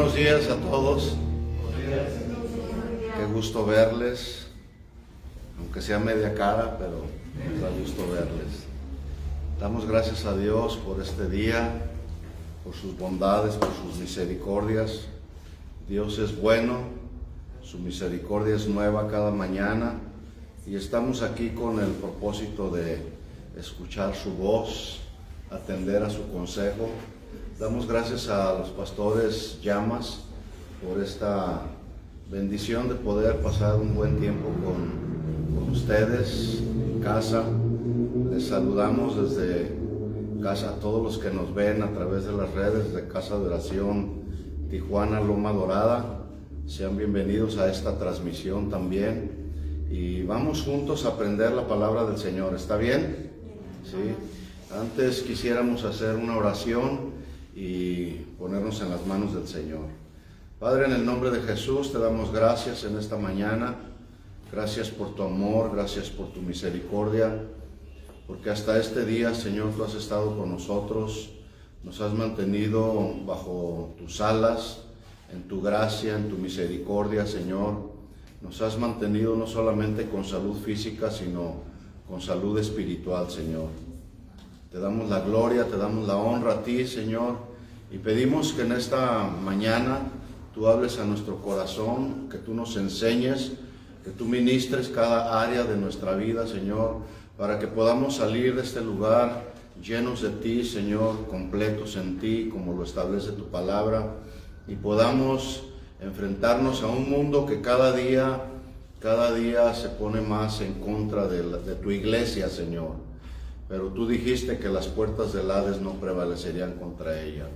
Buenos días a todos. Qué gusto verles, aunque sea media cara, pero me da gusto verles. Damos gracias a Dios por este día, por sus bondades, por sus misericordias. Dios es bueno, su misericordia es nueva cada mañana y estamos aquí con el propósito de escuchar su voz, atender a su consejo. Damos gracias a los pastores Llamas por esta bendición de poder pasar un buen tiempo con ustedes en casa. Les saludamos desde casa a todos los que nos ven a través de las redes de Casa de Oración Tijuana Loma Dorada. Sean bienvenidos a esta transmisión también y vamos juntos a aprender la palabra del Señor. ¿Está bien? Sí. Antes quisiéramos hacer una oración y ponernos en las manos del Señor. Padre, en el nombre de Jesús te damos gracias en esta mañana. Gracias por tu amor, gracias por tu misericordia, porque hasta este día, Señor, tú has estado con nosotros, nos has mantenido bajo tus alas, en tu gracia, en tu misericordia, Señor. Nos has mantenido no solamente con salud física, sino con salud espiritual, Señor. Te damos la gloria, te damos la honra a ti, Señor, y pedimos que en esta mañana tú hables a nuestro corazón, que tú nos enseñes, que tú ministres cada área de nuestra vida, Señor, para que podamos salir de este lugar llenos de ti, Señor, completos en ti, como lo establece tu palabra, y podamos enfrentarnos a un mundo que cada día se pone más en contra de tu iglesia, Señor. Pero tú dijiste que las puertas del Hades no prevalecerían contra ella.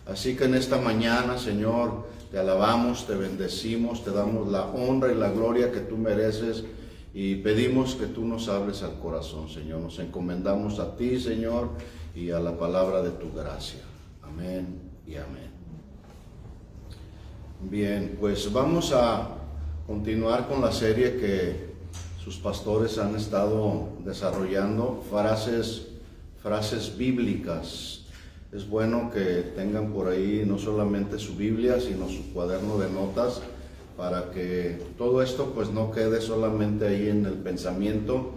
Así que en esta mañana, Señor, te alabamos, te bendecimos, te damos la honra y la gloria que tú mereces y pedimos que tú nos hables al corazón, Señor. Nos encomendamos a ti, Señor, y a la palabra de tu gracia. Amén y amén. Bien, pues vamos a continuar con la serie que sus pastores han estado desarrollando, frases bíblicas. Es bueno que tengan por ahí no solamente su Biblia, sino su cuaderno de notas, para que todo esto pues no quede solamente ahí en el pensamiento,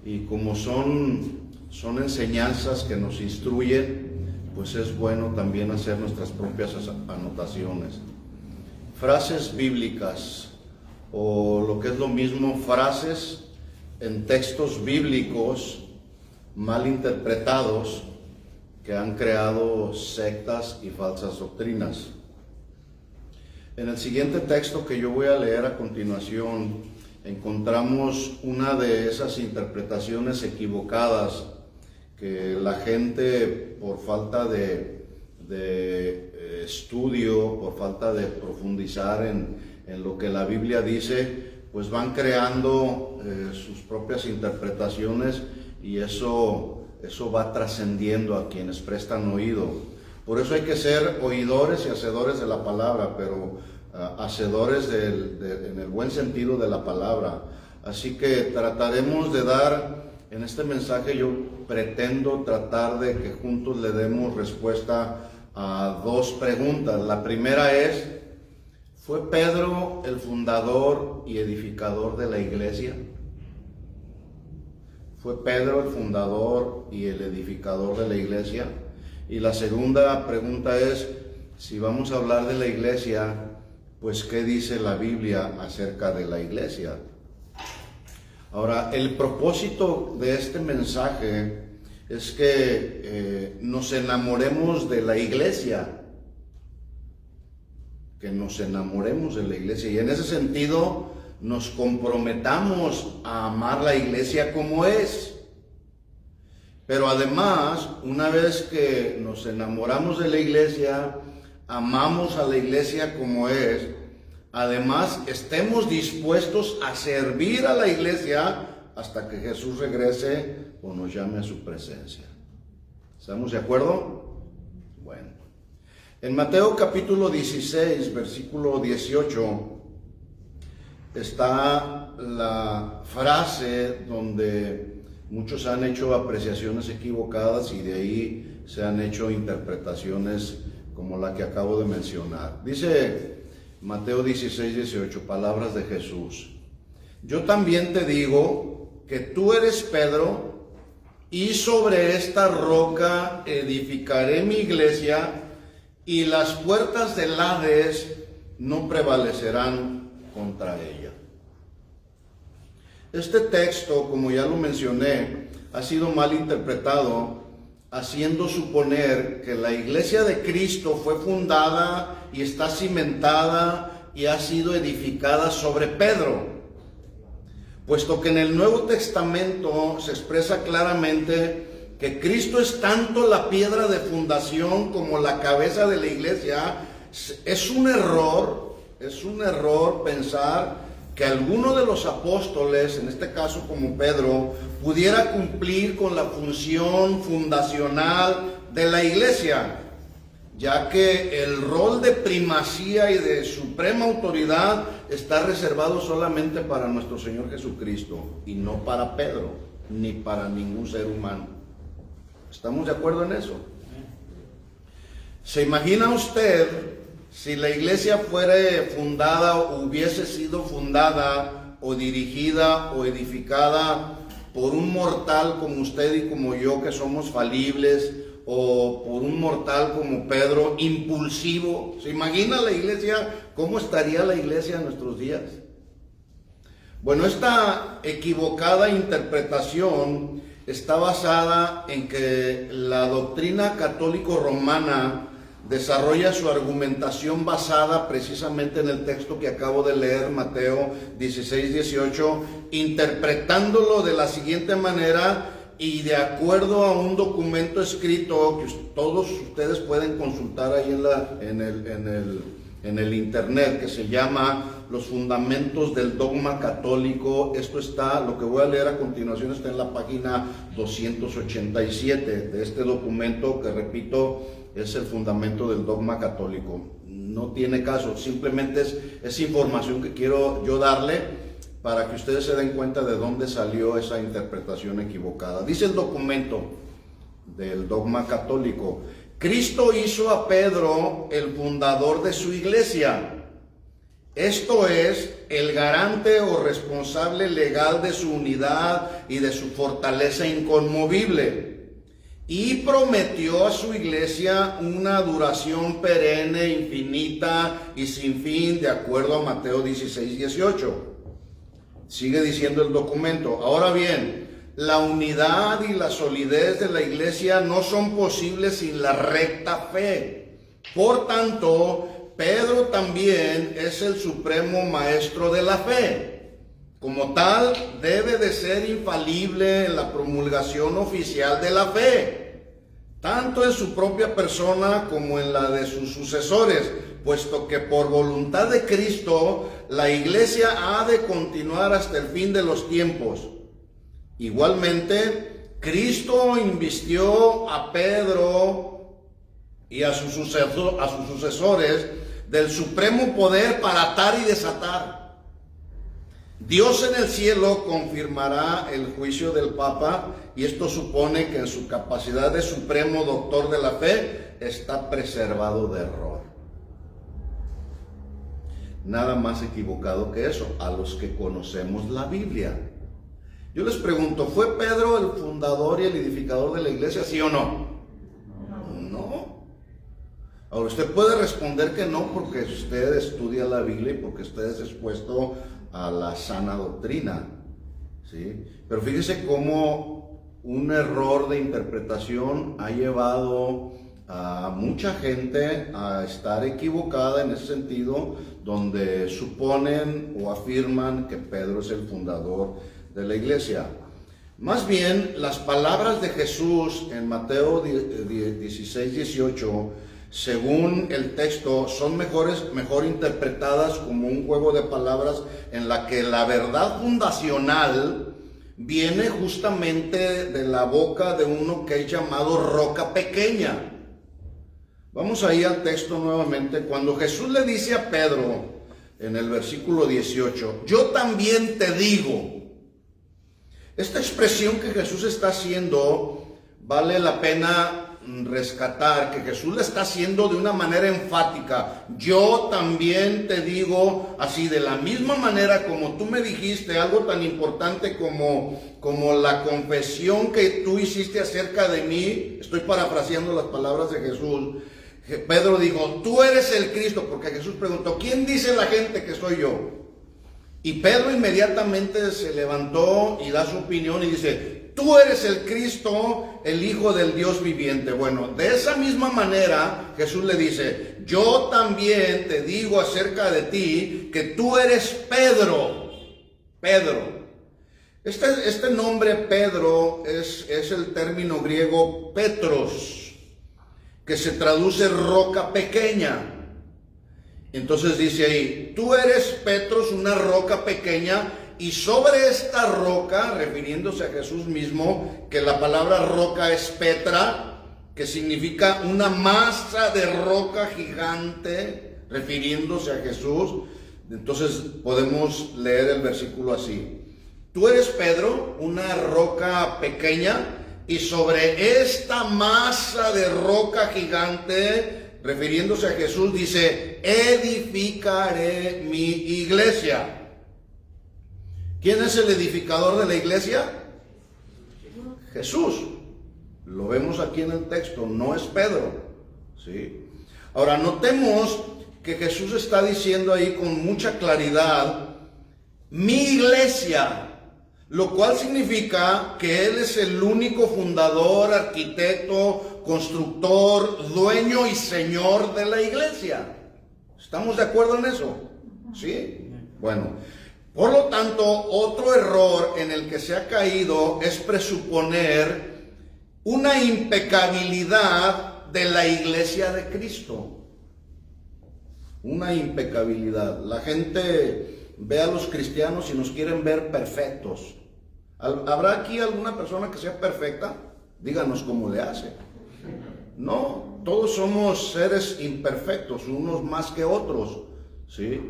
y como son enseñanzas que nos instruyen, pues es bueno también hacer nuestras propias anotaciones. Frases bíblicas, o lo que es lo mismo, frases en textos bíblicos mal interpretados que han creado sectas y falsas doctrinas. En el siguiente texto que yo voy a leer a continuación, encontramos una de esas interpretaciones equivocadas que la gente, por falta de estudio, por falta de profundizar en lo que la Biblia dice, pues van creando sus propias interpretaciones, y eso va trascendiendo a quienes prestan oído. Por eso hay que ser oidores y hacedores de la palabra, pero hacedores en el buen sentido de la palabra. Así que trataremos de dar, en este mensaje yo pretendo tratar de que juntos le demos respuesta a dos preguntas. La primera es: ¿fue Pedro el fundador y edificador de la iglesia? ¿Fue Pedro el fundador y el edificador de la iglesia? Y la segunda pregunta es, si vamos a hablar de la iglesia, pues ¿qué dice la Biblia acerca de la iglesia? Ahora, el propósito de este mensaje es que nos enamoremos de la iglesia. Que nos enamoremos de la iglesia, y en ese sentido nos comprometamos a amar la iglesia como es. Pero además, una vez que nos enamoramos de la iglesia, amamos a la iglesia como es, además estemos dispuestos a servir a la iglesia hasta que Jesús regrese o nos llame a su presencia. ¿Estamos de acuerdo? Bueno. En Mateo capítulo 16, versículo 18, está la frase donde muchos han hecho apreciaciones equivocadas y de ahí se han hecho interpretaciones como la que acabo de mencionar. Dice Mateo 16, 18, palabras de Jesús. Yo también te digo que tú eres Pedro, y sobre esta roca edificaré mi iglesia, y las puertas del Hades no prevalecerán contra ella. Este texto, como ya lo mencioné, ha sido mal interpretado, haciendo suponer que la iglesia de Cristo fue fundada y está cimentada y ha sido edificada sobre Pedro, puesto que en el Nuevo Testamento se expresa claramente que Cristo es tanto la piedra de fundación como la cabeza de la iglesia. Es un error pensar que alguno de los apóstoles, en este caso como Pedro, pudiera cumplir con la función fundacional de la iglesia, ya que el rol de primacía y de suprema autoridad está reservado solamente para nuestro Señor Jesucristo, y no para Pedro, ni para ningún ser humano. ¿Estamos de acuerdo en eso? ¿Se imagina usted si la iglesia fuera fundada o hubiese sido fundada o dirigida o edificada por un mortal como usted y como yo, que somos falibles, o por un mortal como Pedro, impulsivo? ¿Se imagina la iglesia? ¿Cómo estaría la iglesia en nuestros días? Bueno, esta equivocada interpretación está basada en que la doctrina católico-romana desarrolla su argumentación basada precisamente en el texto que acabo de leer, Mateo 16, 18, interpretándolo de la siguiente manera y de acuerdo a un documento escrito que todos ustedes pueden consultar ahí en el internet, que se llama Los Fundamentos del Dogma Católico. Esto está, lo que voy a leer a continuación está en la página 287 de este documento, que repito, es el fundamento del dogma católico. No tiene caso, simplemente es información que quiero yo darle para que ustedes se den cuenta de dónde salió esa interpretación equivocada. Dice el documento del dogma católico: Cristo hizo a Pedro el fundador de su iglesia, esto es, el garante o responsable legal de su unidad y de su fortaleza inconmovible, y prometió a su iglesia una duración perenne, infinita y sin fin, de acuerdo a Mateo 16, 18. Sigue diciendo el documento: ahora bien, la unidad y la solidez de la iglesia no son posibles sin la recta fe. Por tanto, Pedro también es el supremo maestro de la fe. Como tal, debe de ser infalible en la promulgación oficial de la fe, tanto en su propia persona como en la de sus sucesores, puesto que por voluntad de Cristo, la iglesia ha de continuar hasta el fin de los tiempos. Igualmente, Cristo invistió a Pedro y a sus sucesores del supremo poder para atar y desatar. Dios en el cielo confirmará el juicio del Papa, y esto supone que en su capacidad de supremo doctor de la fe está preservado de error. Nada más equivocado que eso, a los que conocemos la Biblia. Yo les pregunto, ¿fue Pedro el fundador y el edificador de la iglesia, sí o no? No. Ahora, usted puede responder que no, porque usted estudia la Biblia y porque usted es expuesto a la sana doctrina, ¿sí? Pero fíjese cómo un error de interpretación ha llevado a mucha gente a estar equivocada en ese sentido, donde suponen o afirman que Pedro es el fundador de la iglesia. Más bien, las palabras de Jesús en Mateo 16, 18, según el texto, son mejor interpretadas como un juego de palabras en la que la verdad fundacional viene justamente de la boca de uno que es llamado roca pequeña. Vamos ahí al texto nuevamente. Cuando Jesús le dice a Pedro en el versículo 18, yo también te digo, esta expresión que Jesús está haciendo vale la pena rescatar que Jesús le está haciendo de una manera enfática. Yo también te digo así, de la misma manera como tú me dijiste algo tan importante como la confesión que tú hiciste acerca de mí. Estoy parafraseando las palabras de Jesús. Pedro dijo, tú eres el Cristo, porque Jesús preguntó, ¿quién dice la gente que soy yo? Y Pedro inmediatamente se levantó y da su opinión y dice, tú eres el Cristo, el Hijo del Dios viviente. Bueno, de esa misma manera Jesús le dice, yo también te digo acerca de ti que tú eres Pedro. Pedro. Este nombre Pedro es el término griego Petros, que se traduce roca pequeña. Entonces dice ahí, tú eres Petros, una roca pequeña, y sobre esta roca, refiriéndose a Jesús mismo, que la palabra roca es Petra, que significa una masa de roca gigante, refiriéndose a Jesús. Entonces podemos leer el versículo así. Tú eres Pedro, una roca pequeña, y sobre esta masa de roca gigante, refiriéndose a Jesús, dice, edificaré mi iglesia. ¿Quién es el edificador de la iglesia? Jesús. Lo vemos aquí en el texto, no es Pedro. ¿Sí? Ahora, notemos que Jesús está diciendo ahí con mucha claridad, mi iglesia, lo cual significa que Él es el único fundador, arquitecto, constructor, dueño y señor de la iglesia. ¿Estamos de acuerdo en eso? ¿Sí? Bueno, por lo tanto, otro error en el que se ha caído es presuponer una impecabilidad de la iglesia de Cristo. Una impecabilidad. La gente ve a los cristianos y nos quieren ver perfectos. ¿Habrá aquí alguna persona que sea perfecta? Díganos cómo le hace. No, todos somos seres imperfectos, unos más que otros, ¿sí?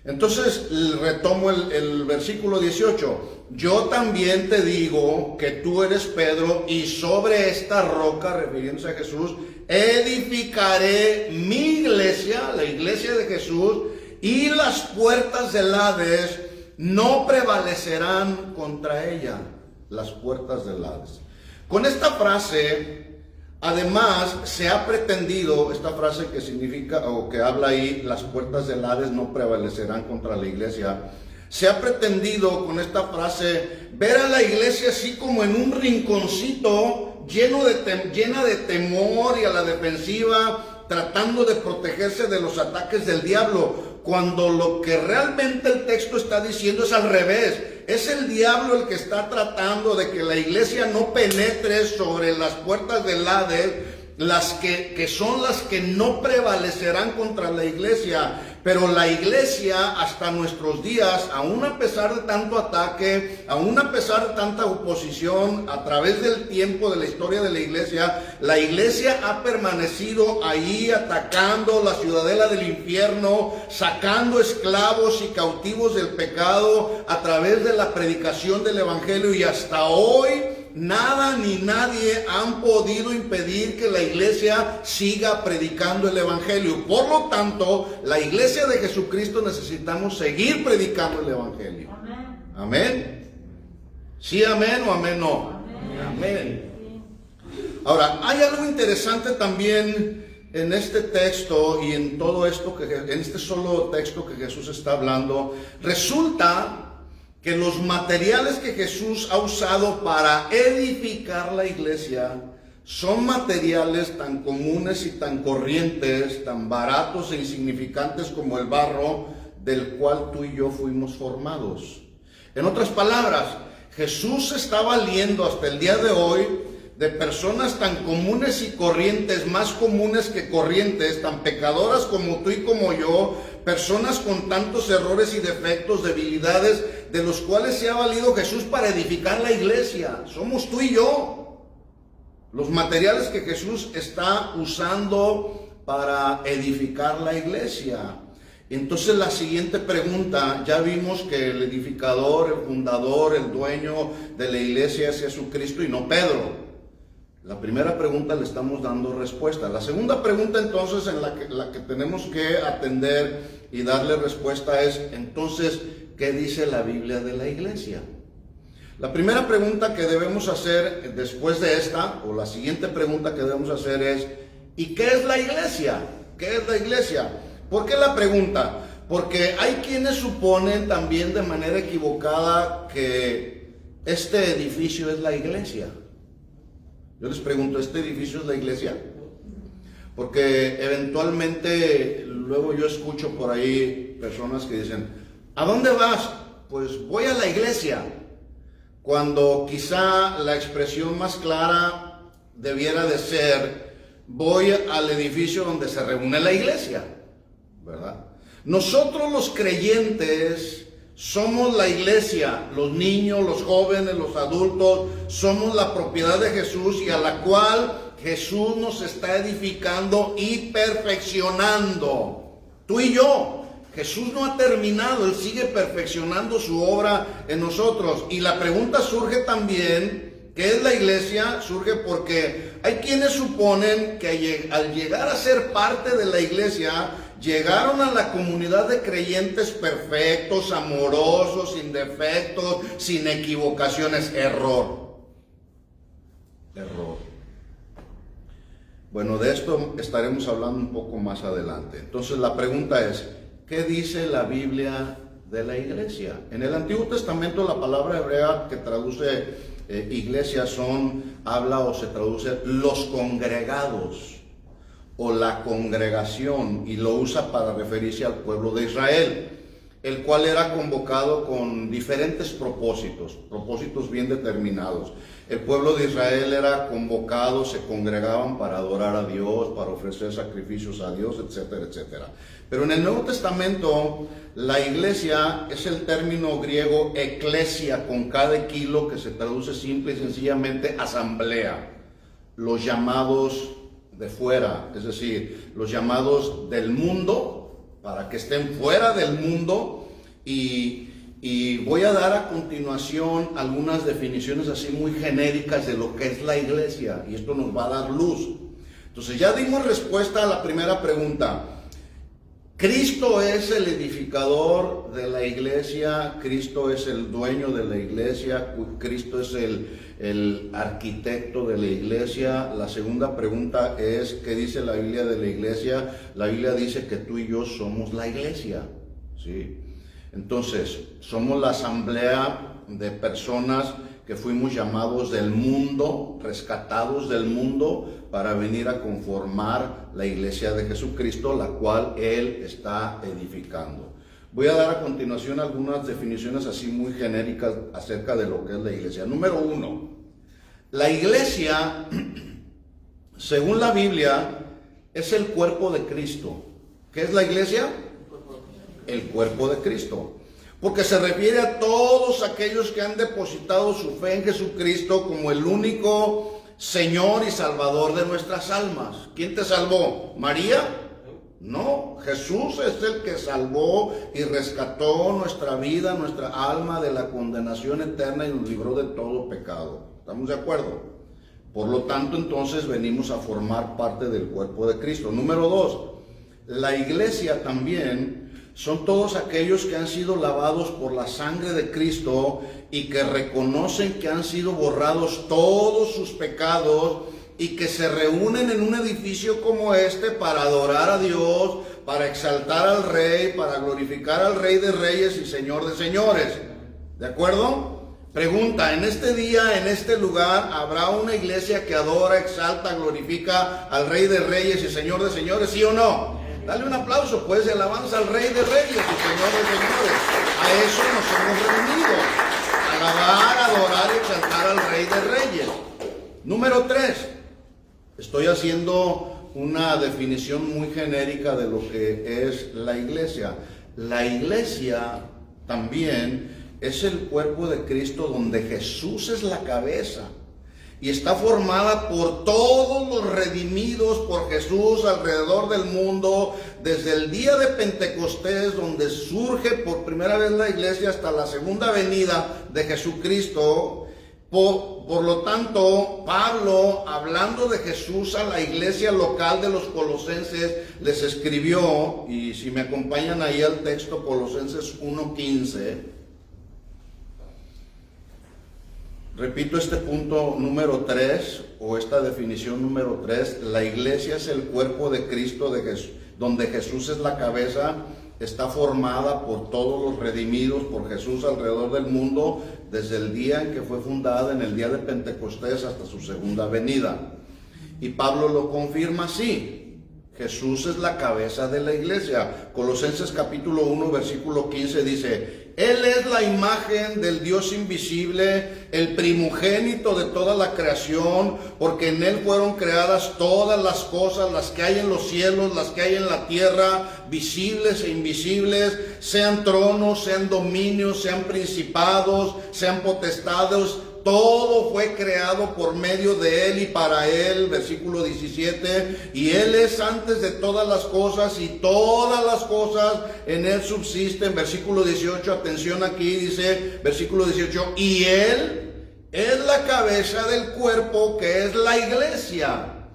Entonces retomo el versículo 18. Yo también te digo que tú eres Pedro, y sobre esta roca, refiriéndose a Jesús, edificaré mi iglesia, la iglesia de Jesús, y las puertas del Hades no prevalecerán contra ella. Las puertas del Hades. Con esta frase, además, se ha pretendido, esta frase que significa, o que habla ahí, las puertas del Hades no prevalecerán contra la iglesia, se ha pretendido con esta frase ver a la iglesia así como en un rinconcito llena de temor y a la defensiva, tratando de protegerse de los ataques del diablo, cuando lo que realmente el texto está diciendo es al revés. Es el diablo el que está tratando de que la iglesia no penetre sobre las puertas del Hades, las que son las que no prevalecerán contra la iglesia. Pero la iglesia hasta nuestros días, aún a pesar de tanto ataque, aún a pesar de tanta oposición, a través del tiempo de la historia de la iglesia ha permanecido ahí atacando la ciudadela del infierno, sacando esclavos y cautivos del pecado a través de la predicación del evangelio, y hasta hoy nada ni nadie han podido impedir que la iglesia siga predicando el evangelio. Por lo tanto, la iglesia de Jesucristo necesitamos seguir predicando el evangelio. Amén. ¿Amén? ¿Sí, amén o amén no? Amén. Ahora, hay algo interesante también en este texto y en todo esto, en este solo texto que Jesús está hablando. Resulta que los materiales que Jesús ha usado para edificar la iglesia son materiales tan comunes y tan corrientes, tan baratos e insignificantes como el barro del cual tú y yo fuimos formados. En otras palabras, Jesús se está valiendo hasta el día de hoy de personas tan comunes y corrientes, más comunes que corrientes, tan pecadoras como tú y como yo, personas con tantos errores y defectos, debilidades, de los cuales se ha valido Jesús para edificar la iglesia. Somos tú y yo. Los materiales que Jesús está usando para edificar la iglesia. Entonces la siguiente pregunta, ya vimos que el edificador, el fundador, el dueño de la iglesia es Jesucristo y no Pedro. La primera pregunta le estamos dando respuesta. La segunda pregunta entonces en la que tenemos que atender y darle respuesta es, entonces, ¿qué dice la Biblia de la iglesia? La primera pregunta que debemos hacer después de esta, o la siguiente pregunta que debemos hacer es, ¿y qué es la iglesia? ¿Qué es la iglesia? ¿Por qué la pregunta? Porque hay quienes suponen también de manera equivocada que este edificio es la iglesia. Yo les pregunto, ¿este edificio es la iglesia? Porque eventualmente luego yo escucho por ahí personas que dicen, ¿a dónde vas? Pues voy a la iglesia. Cuando quizá la expresión más clara debiera de ser, voy al edificio donde se reúne la iglesia, ¿verdad? Nosotros los creyentes somos la iglesia, los niños, los jóvenes, los adultos, somos la propiedad de Jesús y a la cual Jesús nos está edificando y perfeccionando. Tú y yo, Jesús no ha terminado, Él sigue perfeccionando su obra en nosotros. Y la pregunta surge también, ¿qué es la iglesia? Surge porque hay quienes suponen que al llegar a ser parte de la iglesia, llegaron a la comunidad de creyentes perfectos, amorosos, sin defectos, sin equivocaciones. Error. Bueno, de esto estaremos hablando un poco más adelante. Entonces la pregunta es, ¿qué dice la Biblia de la iglesia? En el Antiguo Testamento la palabra hebrea que traduce iglesia habla o se traduce los congregados o la congregación, y lo usa para referirse al pueblo de Israel, el cual era convocado con diferentes propósitos bien determinados. El pueblo de Israel era convocado, se congregaban para adorar a Dios, para ofrecer sacrificios a Dios, etcétera, etcétera. Pero en el Nuevo Testamento, la iglesia es el término griego eclesia, con cada kilo, que se traduce simple y sencillamente asamblea. Los llamados de fuera, es decir, los llamados del mundo, para que estén fuera del mundo, y voy a dar a continuación algunas definiciones así muy genéricas de lo que es la iglesia, y esto nos va a dar luz. Entonces ya dimos respuesta a la primera pregunta. Cristo es el edificador de la iglesia, Cristo es el dueño de la iglesia, Cristo es el arquitecto de la iglesia. La segunda pregunta es, ¿qué dice la Biblia de la iglesia? La Biblia dice que tú y yo somos la iglesia, ¿sí? Entonces, somos la asamblea de personas que fuimos llamados del mundo, rescatados del mundo, para venir a conformar la iglesia de Jesucristo, la cual Él está edificando. Voy a dar a continuación algunas definiciones así muy genéricas acerca de lo que es la iglesia. Número 1, la iglesia, según la Biblia, es el cuerpo de Cristo. ¿Qué es la iglesia? El cuerpo de Cristo. Porque se refiere a todos aquellos que han depositado su fe en Jesucristo como el único Señor y Salvador de nuestras almas. ¿Quién te salvó? ¿María? No, Jesús es el que salvó y rescató nuestra vida, nuestra alma de la condenación eterna y nos libró de todo pecado. ¿Estamos de acuerdo? Por lo tanto, entonces venimos a formar parte del cuerpo de Cristo. Número 2, la iglesia también son todos aquellos que han sido lavados por la sangre de Cristo y que reconocen que han sido borrados todos sus pecados y que se reúnen en un edificio como este para adorar a Dios, para exaltar al Rey, para glorificar al Rey de Reyes y Señor de Señores. ¿De acuerdo? Pregunta, ¿en este día, en este lugar, habrá una iglesia que adora, exalta, glorifica al Rey de Reyes y Señor de Señores? ¿Sí o no? Dale un aplauso, pues, de alabanza al Rey de Reyes y Señor de Señores. A eso nos hemos reunido. Alabar, adorar y exaltar al Rey de Reyes. Número 3. Estoy haciendo una definición muy genérica de lo que es la iglesia. La iglesia también es el cuerpo de Cristo donde Jesús es la cabeza. Y está formada por todos los redimidos por Jesús alrededor del mundo, desde el día de Pentecostés, donde surge por primera vez la iglesia, hasta la segunda venida de Jesucristo. Por lo tanto, Pablo, hablando de Jesús a la iglesia local de los colosenses, les escribió, y si me acompañan ahí al texto, Colosenses 1:15, repito este punto número 3, o esta definición número 3, la iglesia es el cuerpo de Cristo, donde Jesús es la cabeza. Está formada por todos los redimidos por Jesús alrededor del mundo, desde el día en que fue fundada, en el día de Pentecostés, hasta su segunda venida. Y Pablo lo confirma así: Jesús es la cabeza de la iglesia. Colosenses capítulo 1, versículo 15 dice: Él es la imagen del Dios invisible, el primogénito de toda la creación, porque en Él fueron creadas todas las cosas, las que hay en los cielos, las que hay en la tierra, visibles e invisibles, sean tronos, sean dominios, sean principados, sean potestades. Todo fue creado por medio de Él y para Él, versículo 17, y Él es antes de todas las cosas, y todas las cosas en Él subsisten. Versículo 18, atención aquí, dice, versículo 18, y Él es la cabeza del cuerpo, que es la iglesia,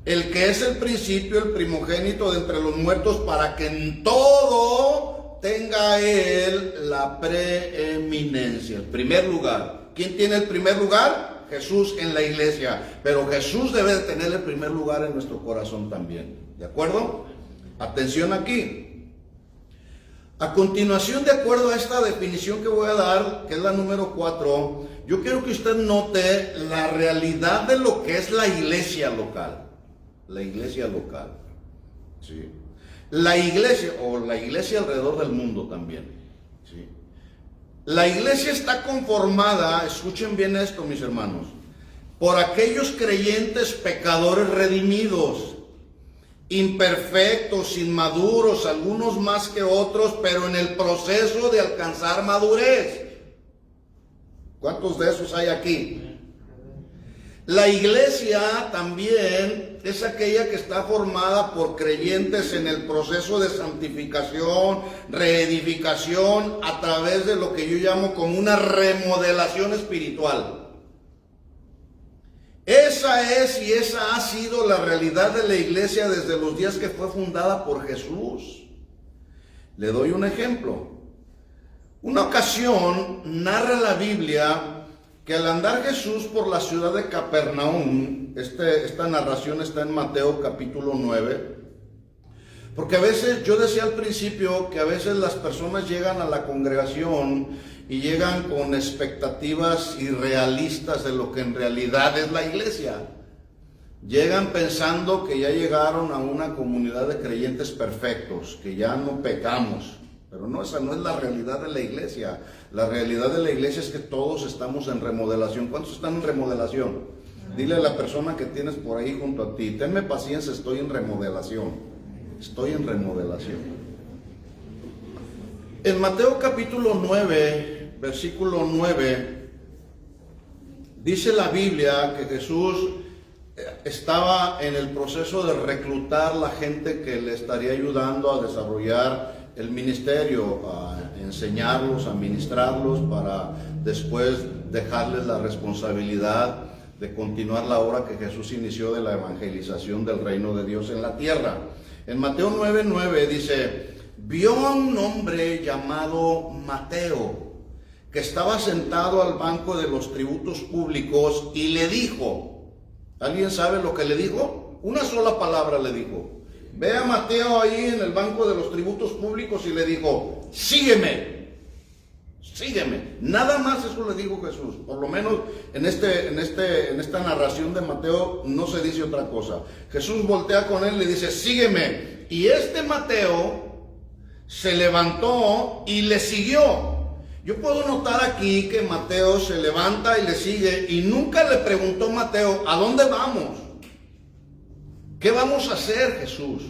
el que es el principio, el primogénito de entre los muertos, para que en todo tenga Él la preeminencia, el primer lugar. ¿Quién tiene el primer lugar? Jesús en la iglesia. Pero Jesús debe de tener el primer lugar en nuestro corazón también. ¿De acuerdo? Atención aquí. A continuación, de acuerdo a esta definición que voy a dar, que es la número 4, yo quiero que usted note la realidad de lo que es la iglesia local. La iglesia local. ¿Sí? La iglesia, o la iglesia alrededor del mundo también. ¿Sí? La iglesia está conformada, escuchen bien esto, mis hermanos, por aquellos creyentes pecadores redimidos, imperfectos, inmaduros, algunos más que otros, pero en el proceso de alcanzar madurez. ¿Cuántos de esos hay aquí? La iglesia también es aquella que está formada por creyentes en el proceso de santificación, reedificación, a través de lo que yo llamo como una remodelación espiritual. Esa es y esa ha sido la realidad de la iglesia desde los días que fue fundada por Jesús. Le doy un ejemplo. Una ocasión narra la Biblia que al andar Jesús por la ciudad de Capernaum, esta narración está en Mateo capítulo 9, porque a veces, yo decía al principio que a veces las personas llegan a la congregación y llegan con expectativas irrealistas de lo que en realidad es la iglesia. Llegan pensando que ya llegaron a una comunidad de creyentes perfectos, que ya no pecamos. Pero no, esa no es la realidad de la iglesia. La realidad de la iglesia es que todos estamos en remodelación. ¿Cuántos están en remodelación? Dile a la persona que tienes por ahí junto a ti: tenme paciencia, estoy en remodelación. Estoy en remodelación. En Mateo capítulo 9, versículo 9, dice la Biblia que Jesús estaba en el proceso de reclutar la gente que le estaría ayudando a desarrollar el ministerio, a enseñarlos, a ministrarlos, para después dejarles la responsabilidad de continuar la obra que Jesús inició de la evangelización del reino de Dios en la tierra. En Mateo 9:9 dice: vio a un hombre llamado Mateo, que estaba sentado al banco de los tributos públicos, y le dijo, ¿alguien sabe lo que le dijo? Una sola palabra le dijo. Ve a Mateo ahí en el banco de los tributos públicos y le dijo: sígueme, sígueme. Nada más eso le dijo Jesús. Por lo menos en esta narración de Mateo no se dice otra cosa. Jesús voltea con él y le dice: sígueme. Y este Mateo se levantó y le siguió. Yo puedo notar aquí que Mateo se levanta y le sigue, y nunca le preguntó Mateo: ¿a dónde vamos? ¿Qué vamos a hacer, Jesús?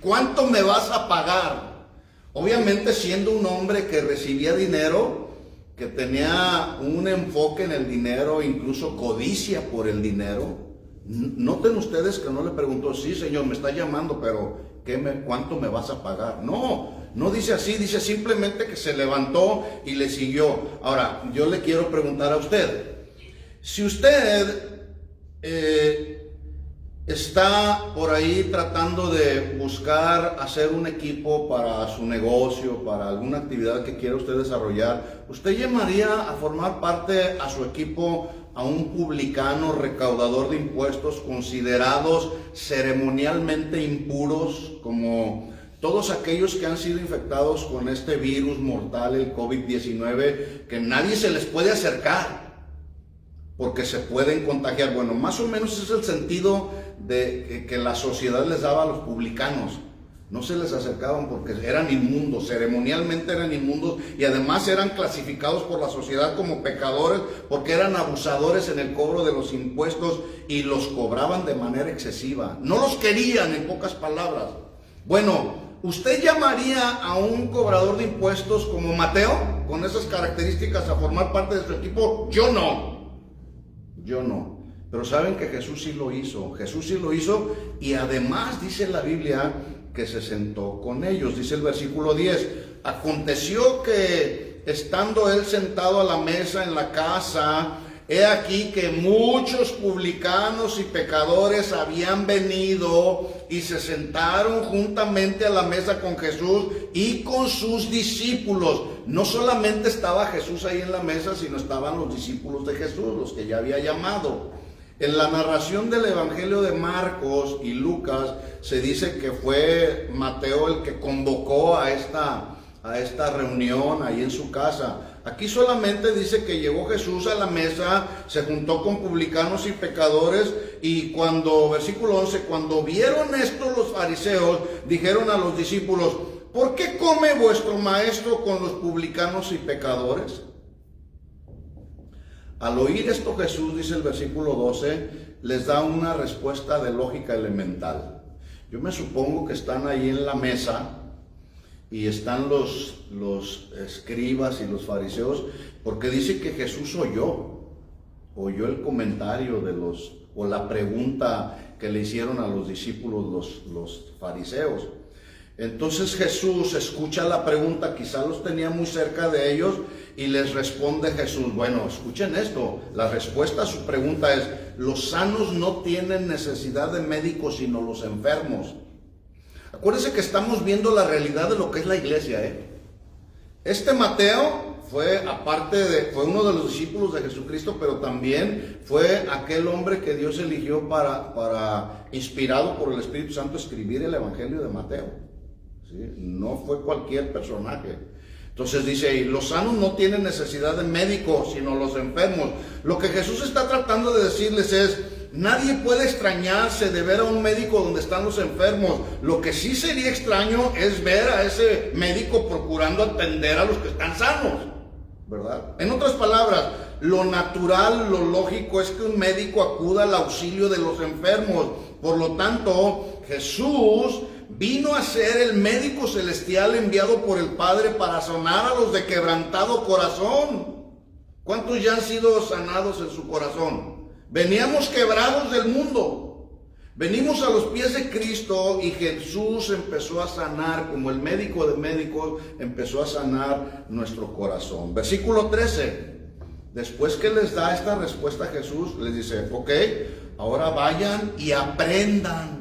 ¿Cuánto me vas a pagar? Obviamente, siendo un hombre que recibía dinero, que tenía un enfoque en el dinero, incluso codicia por el dinero. Noten ustedes que no le preguntó: sí, Señor, me está llamando, pero ¿cuánto me vas a pagar? No dice así, dice simplemente que se levantó y le siguió. Ahora, yo le quiero preguntar a usted: Si usted está por ahí tratando de buscar hacer un equipo para su negocio, para alguna actividad que quiera usted desarrollar, ¿usted llamaría a formar parte a su equipo a un publicano recaudador de impuestos considerados ceremonialmente impuros, como todos aquellos que han sido infectados con este virus mortal, el COVID-19, que nadie se les puede acercar porque se pueden contagiar? Bueno, más o menos es el sentido de que la sociedad les daba a los publicanos. No se les acercaban porque eran inmundos, ceremonialmente eran inmundos, y además eran clasificados por la sociedad como pecadores porque eran abusadores en el cobro de los impuestos y los cobraban de manera excesiva. No los querían, en pocas palabras. Bueno, ¿usted llamaría a un cobrador de impuestos como Mateo, con esas características, a formar parte de su equipo? Yo no. Pero saben que Jesús sí lo hizo. Jesús sí lo hizo, y además dice la Biblia que se sentó con ellos. Dice el versículo 10: aconteció que estando él sentado a la mesa en la casa, he aquí que muchos publicanos y pecadores habían venido y se sentaron juntamente a la mesa con Jesús y con sus discípulos. No solamente estaba Jesús ahí en la mesa, sino estaban los discípulos de Jesús, los que ya había llamado. En la narración del Evangelio de Marcos y Lucas se dice que fue Mateo el que convocó a esta reunión ahí en su casa. Aquí solamente dice que llegó Jesús a la mesa, se juntó con publicanos y pecadores, y versículo 11, cuando vieron esto los fariseos, dijeron a los discípulos: ¿por qué come vuestro maestro con los publicanos y pecadores? Al oír esto Jesús, dice el versículo 12, les da una respuesta de lógica elemental. Yo me supongo que están ahí en la mesa y están los escribas y los fariseos, porque dice que Jesús oyó el comentario o la pregunta que le hicieron a los discípulos los fariseos. Entonces Jesús escucha la pregunta, quizá los tenía muy cerca de ellos, y les responde Jesús. Bueno, escuchen esto, la respuesta a su pregunta es: los sanos no tienen necesidad de médicos, sino los enfermos. Acuérdense que estamos viendo la realidad de lo que es la iglesia, Este Mateo fue uno de los discípulos de Jesucristo, pero también fue aquel hombre que Dios eligió para inspirado por el Espíritu Santo, escribir el Evangelio de Mateo. ¿Sí? No fue cualquier personaje. Entonces dice ahí: los sanos no tienen necesidad de médicos, sino los enfermos. Lo que Jesús está tratando de decirles es: nadie puede extrañarse de ver a un médico donde están los enfermos. Lo que sí sería extraño es ver a ese médico procurando atender a los que están sanos, ¿verdad? En otras palabras, lo natural, lo lógico es que un médico acuda al auxilio de los enfermos. Por lo tanto, Jesús vino a ser el médico celestial enviado por el Padre para sanar a los de quebrantado corazón. ¿Cuántos ya han sido sanados en su corazón? Veníamos quebrados del mundo, venimos a los pies de Cristo, y Jesús empezó a sanar, como el médico de médicos, empezó a sanar nuestro corazón. Versículo 13, después que les da esta respuesta a Jesús, les dice: ok, ahora vayan y aprendan.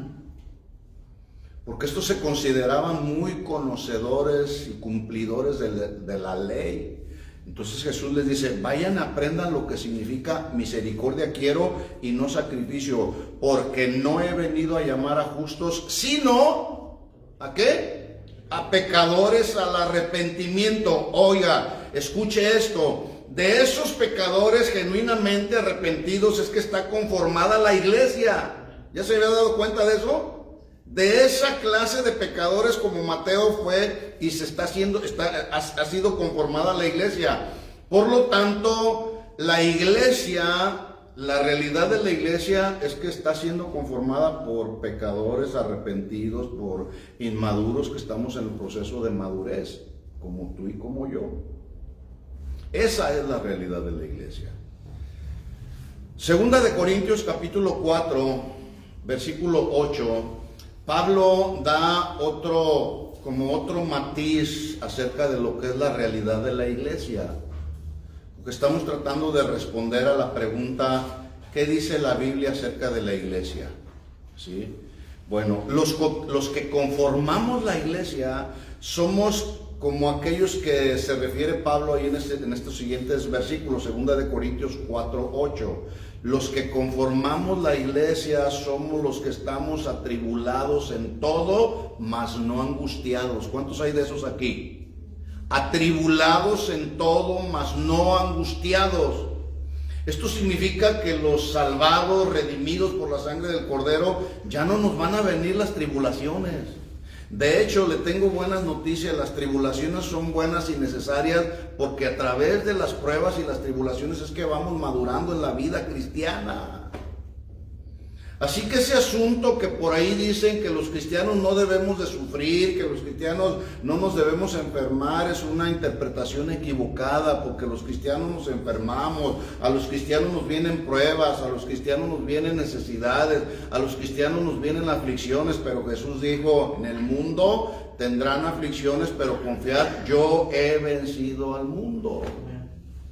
Porque estos se consideraban muy conocedores y cumplidores de la ley. Entonces Jesús les dice: vayan, aprendan lo que significa misericordia quiero y no sacrificio, porque no he venido a llamar a justos, sino ¿a qué? A pecadores al arrepentimiento. Oiga, escuche esto: de esos pecadores genuinamente arrepentidos es que está conformada la iglesia. ¿Ya se había dado cuenta de eso? De esa clase de pecadores como Mateo fue y ha sido conformada la iglesia. Por lo tanto, la iglesia, la realidad de la iglesia es que está siendo conformada por pecadores arrepentidos, por inmaduros que estamos en el proceso de madurez, como tú y como yo. Esa es la realidad de la iglesia. Segunda de Corintios capítulo 4, versículo 8. Pablo da otro matiz acerca de lo que es la realidad de la iglesia. estamos tratando de responder a la pregunta, ¿qué dice la Biblia acerca de la iglesia? ¿Sí? Bueno, los que conformamos la iglesia somos como aquellos que se refiere Pablo ahí en estos siguientes versículos, 2 de Corintios 4:8. Los que conformamos la iglesia somos los que estamos atribulados en todo, mas no angustiados. ¿Cuántos hay de esos aquí? Atribulados en todo, mas no angustiados. Esto significa que los salvados, redimidos por la sangre del Cordero, ya no nos van a venir las tribulaciones. De hecho, le tengo buenas noticias, las tribulaciones son buenas y necesarias porque a través de las pruebas y las tribulaciones es que vamos madurando en la vida cristiana. Así que ese asunto que por ahí dicen que los cristianos no debemos de sufrir, que los cristianos no nos debemos enfermar, es una interpretación equivocada, porque los cristianos nos enfermamos, a los cristianos nos vienen pruebas, a los cristianos nos vienen necesidades, a los cristianos nos vienen aflicciones, pero Jesús dijo, en el mundo tendrán aflicciones, pero confiad, yo he vencido al mundo.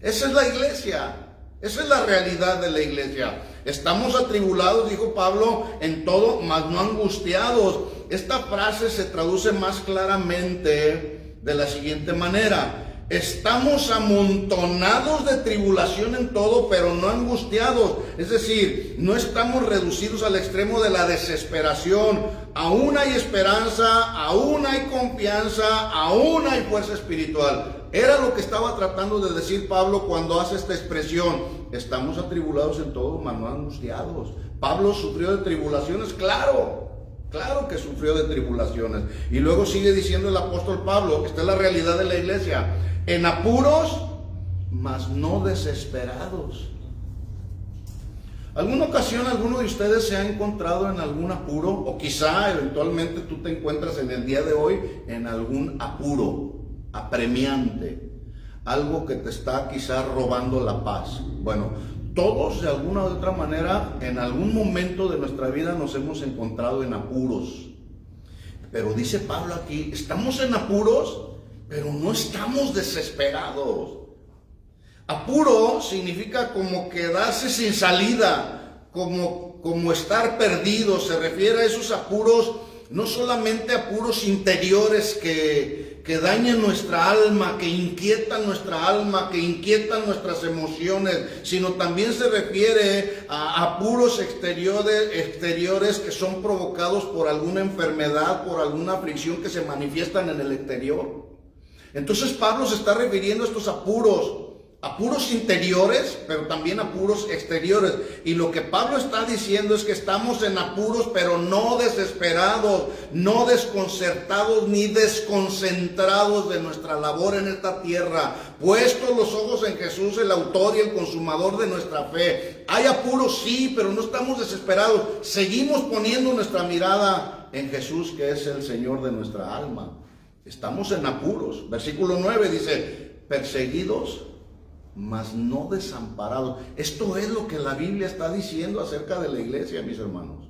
Esa es la iglesia. Esa es la realidad de la iglesia. Estamos atribulados, dijo Pablo, en todo, mas no angustiados. Esta frase se traduce más claramente de la siguiente manera: estamos amontonados de tribulación en todo, pero no angustiados. Es decir, no estamos reducidos al extremo de la desesperación. Aún hay esperanza, aún hay confianza, aún hay fuerza espiritual. Era lo que estaba tratando de decir Pablo cuando hace esta expresión. Estamos atribulados en todo, mas no angustiados. Pablo sufrió de tribulaciones, claro que sufrió de tribulaciones. Y luego sigue diciendo el apóstol Pablo, esta es la realidad de la iglesia: en apuros, mas no desesperados. ¿Alguna ocasión alguno de ustedes se ha encontrado en algún apuro? O quizá eventualmente tú te encuentras en el día de hoy en algún apuro apremiante, algo que te está quizá robando la paz. Bueno, todos de alguna u otra manera en algún momento de nuestra vida nos hemos encontrado en apuros. Pero dice Pablo aquí, estamos en apuros, pero no estamos desesperados. Apuro significa como quedarse sin salida, como estar perdido. Se refiere a esos apuros, no solamente apuros interiores que dañan nuestra alma, que inquietan nuestra alma, que inquietan nuestras emociones, sino también se refiere a apuros exteriores que son provocados por alguna enfermedad, por alguna aflicción que se manifiestan en el exterior. Entonces Pablo se está refiriendo a estos apuros interiores, pero también apuros exteriores. Y lo que Pablo está diciendo es que estamos en apuros, pero no desesperados, no desconcertados ni desconcentrados de nuestra labor en esta tierra, puestos los ojos en Jesús, el autor y el consumador de nuestra fe. Hay apuros, sí, pero no estamos desesperados. Seguimos poniendo nuestra mirada en Jesús, que es el Señor de nuestra alma. Estamos en apuros. Versículo 9 dice, perseguidos, mas no desamparados. Esto es lo que la Biblia está diciendo acerca de la iglesia, mis hermanos.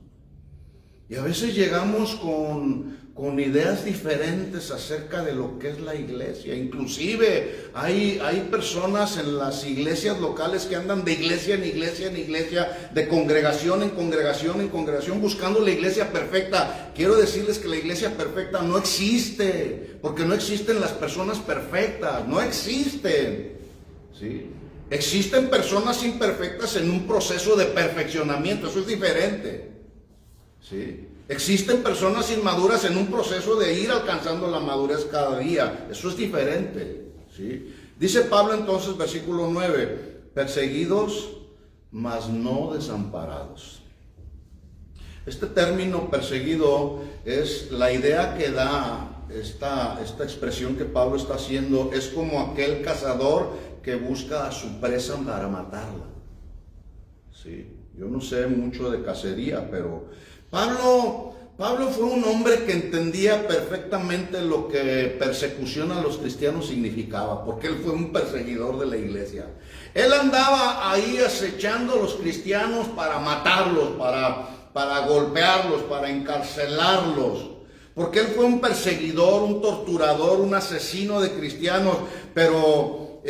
Y a veces llegamos con ideas diferentes acerca de lo que es la iglesia. Inclusive hay personas en las iglesias locales que andan de iglesia en iglesia en iglesia, de congregación en congregación en congregación, buscando la iglesia perfecta. Quiero decirles que la iglesia perfecta no existe, porque no existen las personas perfectas, no existen. ¿Sí? Existen personas imperfectas en un proceso de perfeccionamiento, eso es diferente. ¿Sí? Existen personas inmaduras en un proceso de ir alcanzando la madurez cada día, eso es diferente. ¿Sí? Dice Pablo entonces, versículo 9, perseguidos, mas no desamparados. Este término perseguido es la idea que da esta expresión que Pablo está haciendo, es como aquel cazador que busca a su presa para matarla. Sí, yo no sé mucho de cacería, pero Pablo fue un hombre que entendía perfectamente lo que persecución a los cristianos significaba, porque él fue un perseguidor de la iglesia. Él andaba ahí acechando a los cristianos para matarlos, para golpearlos, para encarcelarlos, porque él fue un perseguidor, un torturador, un asesino de cristianos, pero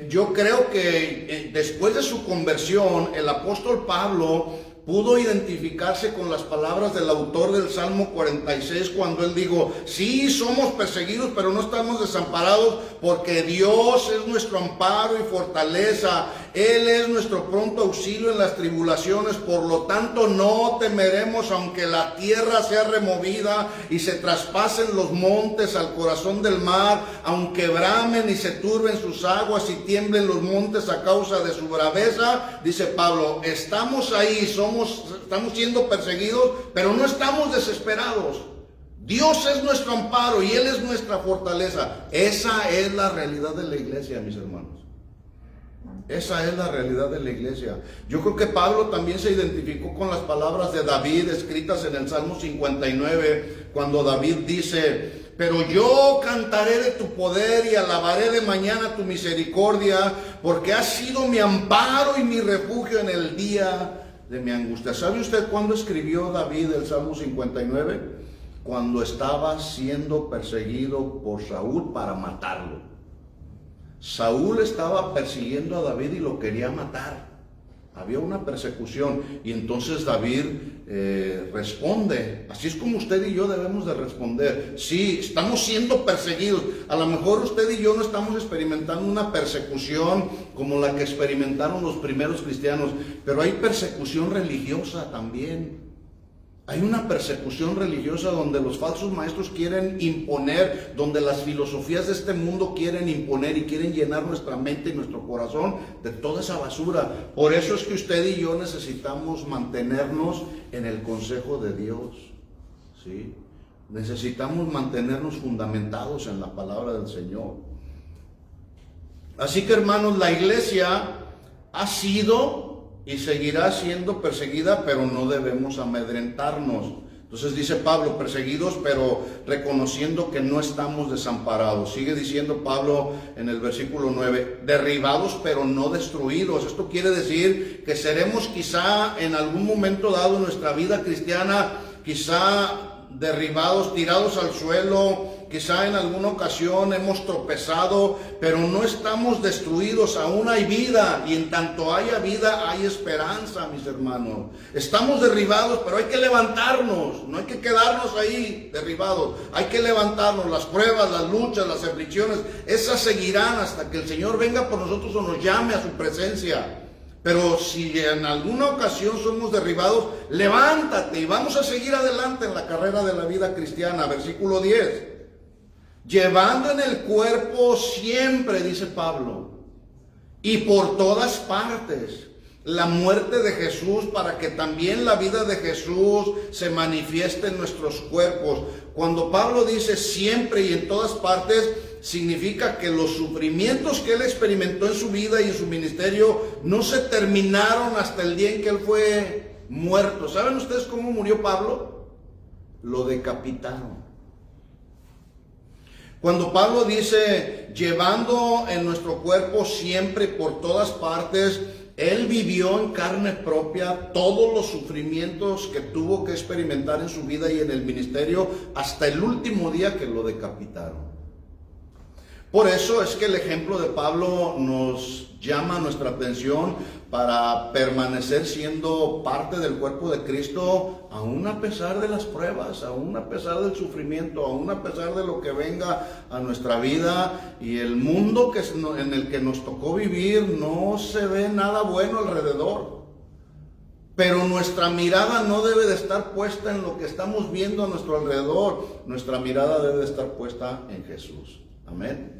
yo creo que después de su conversión, el apóstol Pablo pudo identificarse con las palabras del autor del Salmo 46 cuando él dijo: sí, somos perseguidos, pero no estamos desamparados, porque Dios es nuestro amparo y fortaleza. Él es nuestro pronto auxilio en las tribulaciones. Por lo tanto, no temeremos, aunque la tierra sea removida y se traspasen los montes al corazón del mar, aunque bramen y se turben sus aguas y tiemblen los montes a causa de su braveza. Dice Pablo, estamos ahí, estamos siendo perseguidos, pero no estamos desesperados. Dios es nuestro amparo y Él es nuestra fortaleza. Esa es la realidad de la iglesia, mis hermanos. Esa es la realidad de la iglesia. Yo creo que Pablo también se identificó con las palabras de David escritas en el Salmo 59, cuando David dice: pero yo cantaré de tu poder y alabaré de mañana tu misericordia, porque has sido mi amparo y mi refugio en el día de mi angustia. ¿Sabe usted cuándo escribió David el Salmo 59? Cuando estaba siendo perseguido por Saúl para matarlo. Saúl estaba persiguiendo a David y lo quería matar. Había una persecución y entonces David responde. Así es como usted y yo debemos de responder. Sí, estamos siendo perseguidos. A lo mejor usted y yo no estamos experimentando una persecución como la que experimentaron los primeros cristianos, pero hay persecución religiosa también. Hay una persecución religiosa donde los falsos maestros quieren imponer, donde las filosofías de este mundo quieren imponer y quieren llenar nuestra mente y nuestro corazón de toda esa basura. Por eso es que usted y yo necesitamos mantenernos en el consejo de Dios, ¿sí? Necesitamos mantenernos fundamentados en la palabra del Señor. Así que, hermanos, la iglesia ha sido y seguirá siendo perseguida, pero no debemos amedrentarnos. Entonces dice Pablo, perseguidos, pero reconociendo que no estamos desamparados. Sigue diciendo Pablo en el versículo 9, derribados, pero no destruidos. Esto quiere decir que seremos quizá en algún momento dado en nuestra vida cristiana, quizá derribados, tirados al suelo, quizá en alguna ocasión hemos tropezado, pero no estamos destruidos. Aún hay vida, y en tanto haya vida hay esperanza, mis hermanos. Estamos derribados, pero hay que levantarnos. No hay que quedarnos ahí derribados, hay que levantarnos. Las pruebas, las luchas, las aflicciones, esas seguirán hasta que el Señor venga por nosotros o nos llame a su presencia. Pero si en alguna ocasión somos derribados, levántate y vamos a seguir adelante en la carrera de la vida cristiana. Versículo 10. Llevando en el cuerpo siempre, dice Pablo, y por todas partes, la muerte de Jesús, para que también la vida de Jesús se manifieste en nuestros cuerpos. Cuando Pablo dice siempre y en todas partes, significa que los sufrimientos que él experimentó en su vida y en su ministerio no se terminaron hasta el día en que él fue muerto. ¿Saben ustedes cómo murió Pablo? Lo decapitaron. Cuando Pablo dice, llevando en nuestro cuerpo siempre por todas partes, él vivió en carne propia todos los sufrimientos que tuvo que experimentar en su vida y en el ministerio hasta el último día que lo decapitaron. Por eso es que el ejemplo de Pablo nos llama nuestra atención para permanecer siendo parte del cuerpo de Cristo, aún a pesar de las pruebas, aún a pesar del sufrimiento, aún a pesar de lo que venga a nuestra vida. Y el mundo en el que nos tocó vivir, no se ve nada bueno alrededor. Pero nuestra mirada no debe de estar puesta en lo que estamos viendo a nuestro alrededor. Nuestra mirada debe de estar puesta en Jesús. Amén.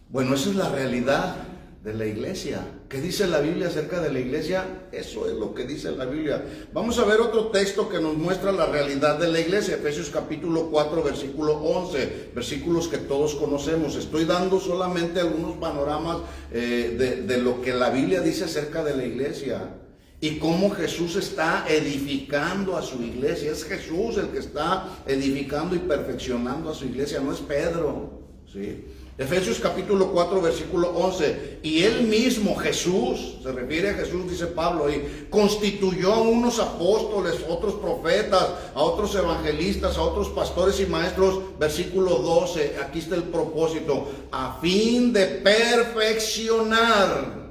Bueno, esa es la realidad de la iglesia. ¿Qué dice la Biblia acerca de la iglesia? Eso es lo que dice la Biblia. Vamos a ver otro texto que nos muestra la realidad de la iglesia. Efesios capítulo 4, versículo 11. Versículos que todos conocemos. Estoy dando solamente algunos panoramas de lo que la Biblia dice acerca de la iglesia. Y cómo Jesús está edificando a su iglesia. Es Jesús el que está edificando y perfeccionando a su iglesia, no es Pedro. ¿sí? Efesios capítulo 4, versículo 11. Y él mismo, Jesús, se refiere a Jesús, dice Pablo ahí, constituyó a unos apóstoles, otros profetas, a otros evangelistas, a otros pastores y maestros. Versículo 12, aquí está el propósito, a fin de perfeccionar.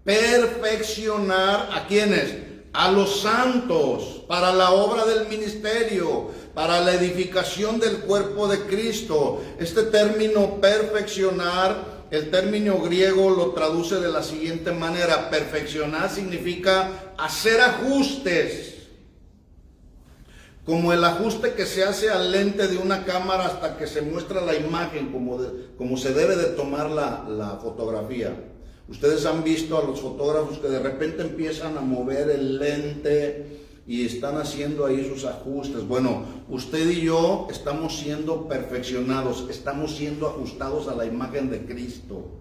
Perfeccionar ¿a quiénes? A los santos, para la obra del ministerio, para la edificación del cuerpo de Cristo. Este término perfeccionar, el término griego lo traduce de la siguiente manera. Perfeccionar significa hacer ajustes, como el ajuste que se hace al lente de una cámara hasta que se muestra la imagen como se debe de tomar la fotografía. Ustedes han visto a los fotógrafos que de repente empiezan a mover el lente y están haciendo ahí sus ajustes. Bueno, usted y yo estamos siendo perfeccionados, estamos siendo ajustados a la imagen de Cristo,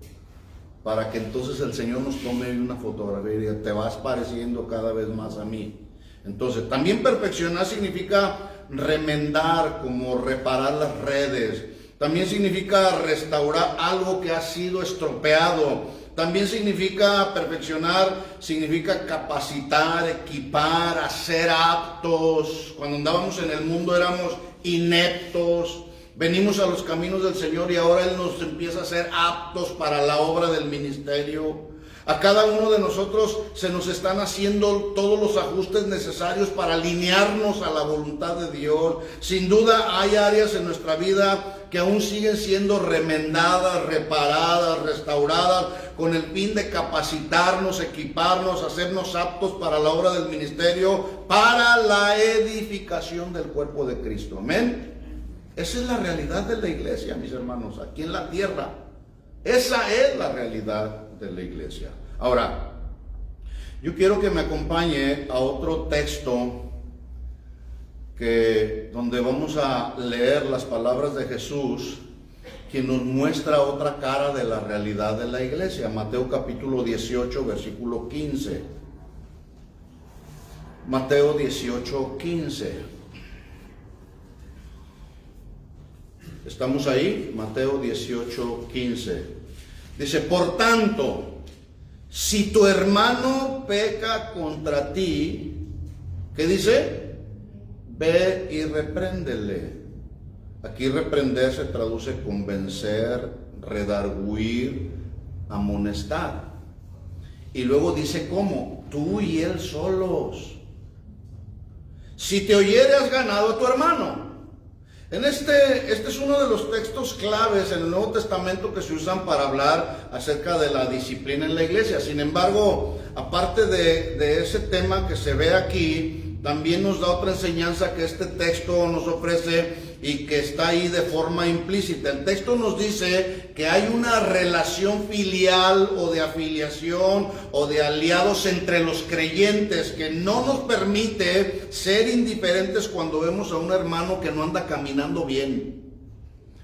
para que entonces el Señor nos tome una fotografía y diga, te vas pareciendo cada vez más a mí. Entonces, también perfeccionar significa remendar, como reparar las redes. También significa restaurar algo que ha sido estropeado. También significa perfeccionar, significa capacitar, equipar, hacer aptos. Cuando andábamos en el mundo éramos ineptos. Venimos a los caminos del Señor y ahora Él nos empieza a hacer aptos para la obra del ministerio. A cada uno de nosotros se nos están haciendo todos los ajustes necesarios para alinearnos a la voluntad de Dios. Sin duda hay áreas en nuestra vida que aún siguen siendo remendadas, reparadas, restauradas, con el fin de capacitarnos, equiparnos, hacernos aptos para la obra del ministerio, para la edificación del cuerpo de Cristo. Amén. Esa es la realidad de la iglesia, mis hermanos, aquí en la tierra. Esa es la realidad de la iglesia. Ahora, yo quiero que me acompañe a otro texto donde vamos a leer las palabras de Jesús, que nos muestra otra cara de la realidad de la iglesia. Mateo capítulo 18, versículo 15. Mateo 18, 15. ¿Estamos ahí? Mateo 18, 15. Dice, por tanto, si tu hermano peca contra ti, ¿qué dice? Ve y repréndele. Aquí reprender se traduce convencer, redarguir, amonestar. Y luego dice cómo, tú y él solos. Si te oyere has ganado a tu hermano. Este es uno de los textos claves en el Nuevo Testamento que se usan para hablar acerca de la disciplina en la iglesia. Sin embargo, aparte de ese tema que se ve aquí, también nos da otra enseñanza que este texto nos ofrece y que está ahí de forma implícita. El texto nos dice que hay una relación filial o de afiliación o de aliados entre los creyentes que no nos permite ser indiferentes cuando vemos a un hermano que no anda caminando bien.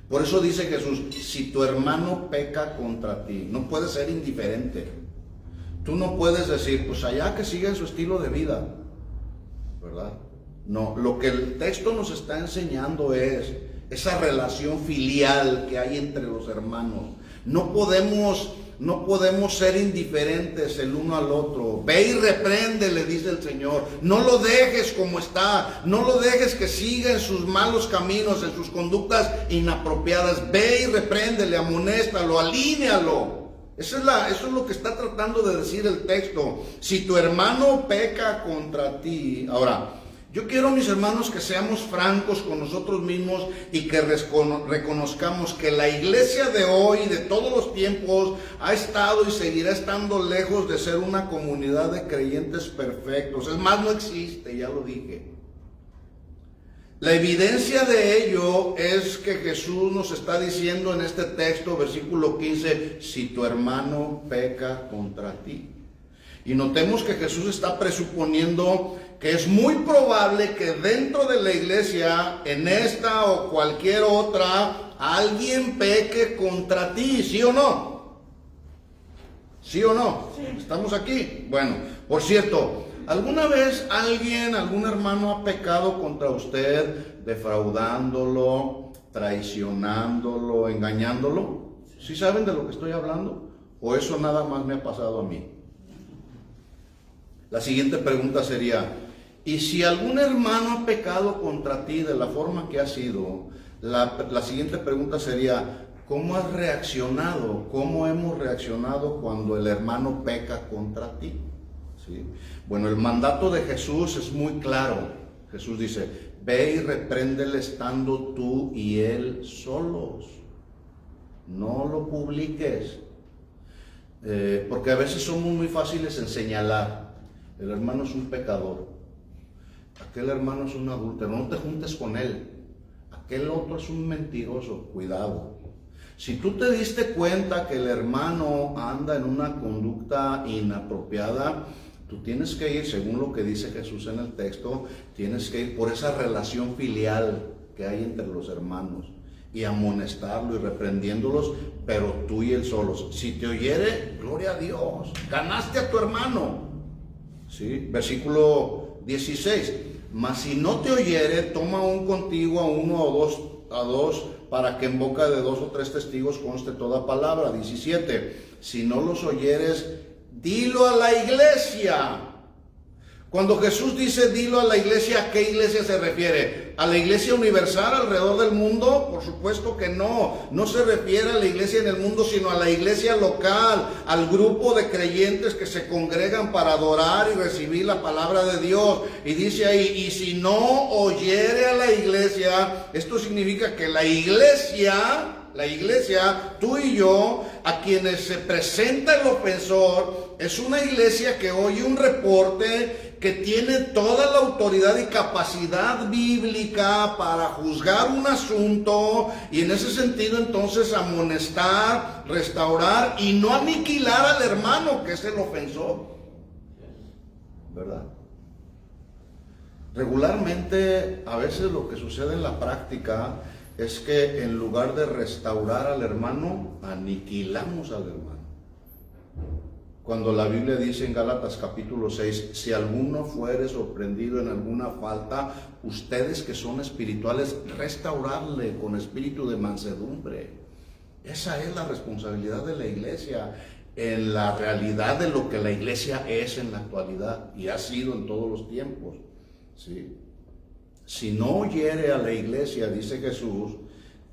Por eso dice Jesús, si tu hermano peca contra ti, no puedes ser indiferente. Tú no puedes decir, pues allá que siga en su estilo de vida, ¿verdad? No, lo que el texto nos está enseñando es esa relación filial que hay entre los hermanos. No podemos ser indiferentes el uno al otro. Ve y reprende, le dice el Señor. No lo dejes como está. No lo dejes que siga en sus malos caminos, en sus conductas inapropiadas. Ve y repréndele, amonéstalo, alínealo. Eso es lo que está tratando de decir el texto. Si tu hermano peca contra ti. Ahora, yo quiero, mis hermanos, que seamos francos con nosotros mismos y que reconozcamos que la iglesia de hoy, de todos los tiempos, ha estado y seguirá estando lejos de ser una comunidad de creyentes perfectos. Es más, no existe, ya lo dije. La evidencia de ello es que Jesús nos está diciendo en este texto, versículo 15, si tu hermano peca contra ti. Y notemos que Jesús está presuponiendo que es muy probable que dentro de la iglesia, en esta o cualquier otra, alguien peque contra ti, ¿sí o no? ¿Sí o no? Sí. ¿Estamos aquí? Bueno, por cierto, ¿alguna vez algún hermano ha pecado contra usted, defraudándolo, traicionándolo, engañándolo. ¿Sí saben de lo que estoy hablando? ¿O eso nada más me ha pasado a mí? La siguiente pregunta sería, ¿y si algún hermano ha pecado contra ti de la forma que ha sido? La siguiente pregunta sería, ¿cómo has reaccionado? ¿Cómo hemos reaccionado cuando el hermano peca contra ti? ¿Sí? Bueno, el mandato de Jesús es muy claro. Jesús dice, ve y repréndele estando tú y él solos. No lo publiques. Porque a veces somos muy fáciles en señalar. El hermano es un pecador. Aquel hermano es un adúltero. No te juntes con él. Aquel otro es un mentiroso. Cuidado. Si tú te diste cuenta que el hermano anda en una conducta inapropiada, tú tienes que ir, según lo que dice Jesús en el texto, tienes que ir por esa relación filial que hay entre los hermanos y amonestarlo y reprendiéndolos, pero tú y él solos. Si te oyere, gloria a Dios, ganaste a tu hermano. ¿Sí? Versículo 16. Mas si no te oyere, toma aún contigo a uno o dos, para que en boca de 2 o 3 testigos conste toda palabra. 17. Si no los oyeres, dilo a la iglesia. Cuando Jesús dice dilo a la iglesia, ¿a qué iglesia se refiere? ¿A la iglesia universal alrededor del mundo? Por supuesto que no. No se refiere a la iglesia en el mundo, sino a la iglesia local, al grupo de creyentes que se congregan para adorar y recibir la palabra de Dios. Y dice ahí, y si no oyere a la iglesia, esto significa que la iglesia, tú y yo, a quienes se presenta el ofensor, es una iglesia que oye un reporte, que tiene toda la autoridad y capacidad bíblica para juzgar un asunto, y en ese sentido entonces amonestar, restaurar y no aniquilar al hermano que es el ofensor, ¿verdad? Regularmente, a veces lo que sucede en la práctica es que en lugar de restaurar al hermano, aniquilamos al hermano. Cuando la Biblia dice en Gálatas capítulo 6, si alguno fuere sorprendido en alguna falta, ustedes que son espirituales, restaurarle con espíritu de mansedumbre. Esa es la responsabilidad de la iglesia, en la realidad de lo que la iglesia es en la actualidad y ha sido en todos los tiempos. ¿Sí? Si no oyere a la iglesia, dice Jesús,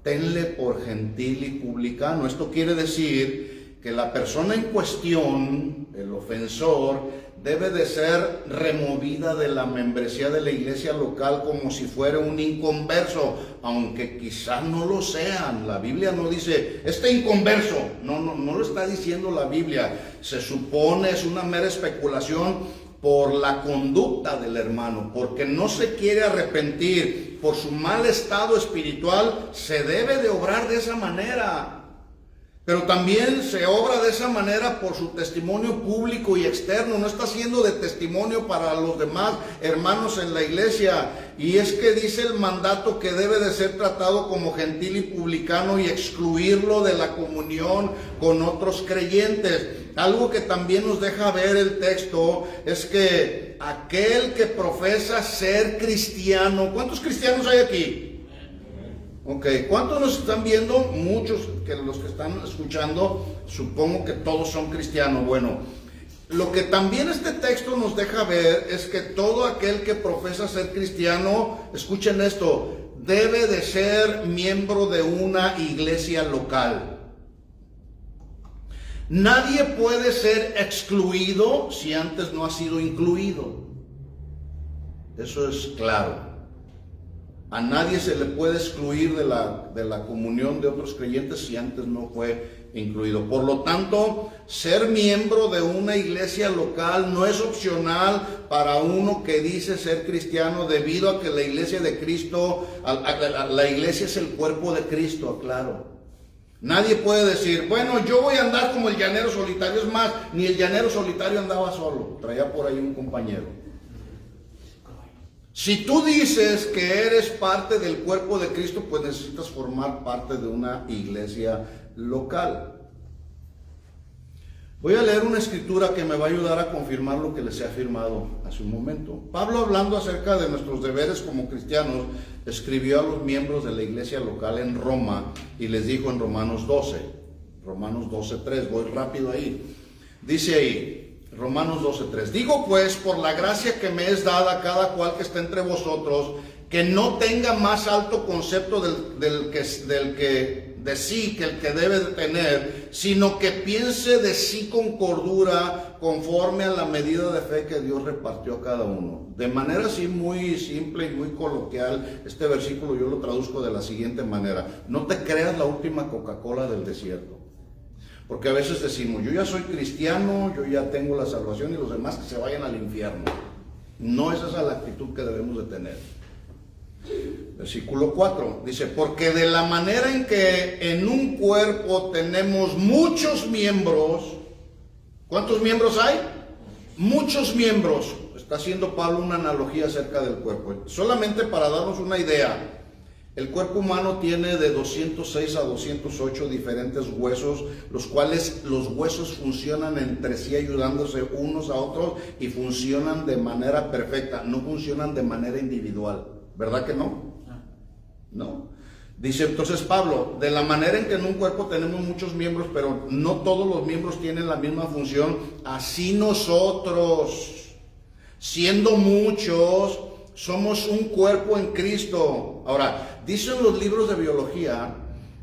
tenle por gentil y publicano. Esto quiere decir que la persona en cuestión, el ofensor, debe de ser removida de la membresía de la iglesia local como si fuera un inconverso, aunque quizás no lo sean. La Biblia no dice, este inconverso, no lo está diciendo la Biblia. Se supone, es una mera especulación por la conducta del hermano, porque no se quiere arrepentir por su mal estado espiritual, se debe de obrar de esa manera. Pero también se obra de esa manera por su testimonio público y externo. No está siendo de testimonio para los demás hermanos en la iglesia. Y es que dice el mandato que debe de ser tratado como gentil y publicano y excluirlo de la comunión con otros creyentes. Algo que también nos deja ver el texto es que aquel que profesa ser cristiano, ¿cuántos cristianos hay aquí? Ok, ¿cuántos nos están viendo? Muchos, que los que están escuchando, supongo que todos son cristianos. Bueno, lo que también este texto nos deja ver es que todo aquel que profesa ser cristiano, escuchen esto, debe de ser miembro de una iglesia local. Nadie puede ser excluido si antes no ha sido incluido. Eso es claro. A nadie se le puede excluir de la comunión de otros creyentes si antes no fue incluido. Por lo tanto, ser miembro de una iglesia local no es opcional para uno que dice ser cristiano, debido a que la iglesia de Cristo, la iglesia es el cuerpo de Cristo, claro. Nadie puede decir, bueno, yo voy a andar como el llanero solitario. Es más, ni el llanero solitario andaba solo, traía por ahí un compañero. Si tú dices que eres parte del cuerpo de Cristo, pues necesitas formar parte de una iglesia local. Voy a leer una escritura que me va a ayudar a confirmar lo que les he afirmado hace un momento. Pablo, hablando acerca de nuestros deberes como cristianos, escribió a los miembros de la iglesia local en Roma y les dijo en Romanos 12:3, voy rápido ahí. Dice ahí, Romanos 12:3, digo pues, por la gracia que me es dada a cada cual que está entre vosotros, que no tenga más alto concepto de sí que el que debe de tener, sino que piense de sí con cordura, conforme a la medida de fe que Dios repartió a cada uno. De manera así muy simple y muy coloquial, este versículo yo lo traduzco de la siguiente manera: no te creas la última Coca-Cola del desierto. Porque a veces decimos, yo ya soy cristiano, yo ya tengo la salvación y los demás que se vayan al infierno. No es esa la actitud que debemos de tener. Versículo 4 dice, porque de la manera en que en un cuerpo tenemos muchos miembros, ¿cuántos miembros hay? Muchos miembros. Está haciendo Pablo una analogía acerca del cuerpo. Solamente para darnos una idea, el cuerpo humano tiene de 206 a 208 diferentes huesos, los cuales los huesos funcionan entre sí ayudándose unos a otros y funcionan de manera perfecta, no funcionan de manera individual. ¿Verdad que no? No. Dice entonces Pablo, de la manera en que en un cuerpo tenemos muchos miembros, pero no todos los miembros tienen la misma función, así nosotros, siendo muchos, somos un cuerpo en Cristo. Ahora, dicen los libros de biología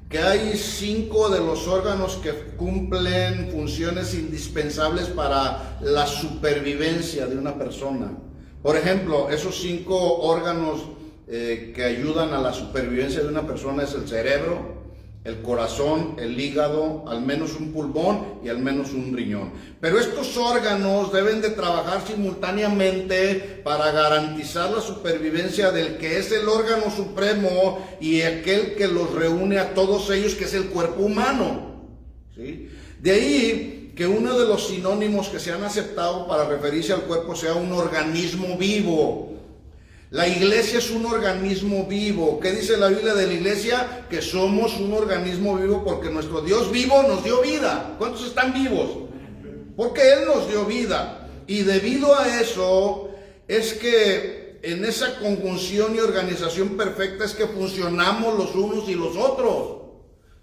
que hay 5 de los órganos que cumplen funciones indispensables para la supervivencia de una persona. Por ejemplo, esos 5 órganos que ayudan a la supervivencia de una persona es el cerebro, el corazón, el hígado, al menos un pulmón y al menos un riñón. Pero estos órganos deben de trabajar simultáneamente para garantizar la supervivencia del que es el órgano supremo y aquel que los reúne a todos ellos, que es el cuerpo humano. ¿Sí? De ahí que uno de los sinónimos que se han aceptado para referirse al cuerpo sea un organismo vivo. La iglesia es un organismo vivo. ¿Qué dice la Biblia de la iglesia? Que somos un organismo vivo porque nuestro Dios vivo nos dio vida. ¿Cuántos están vivos? Porque Él nos dio vida. Y debido a eso es que en esa conjunción y organización perfecta es que funcionamos los unos y los otros.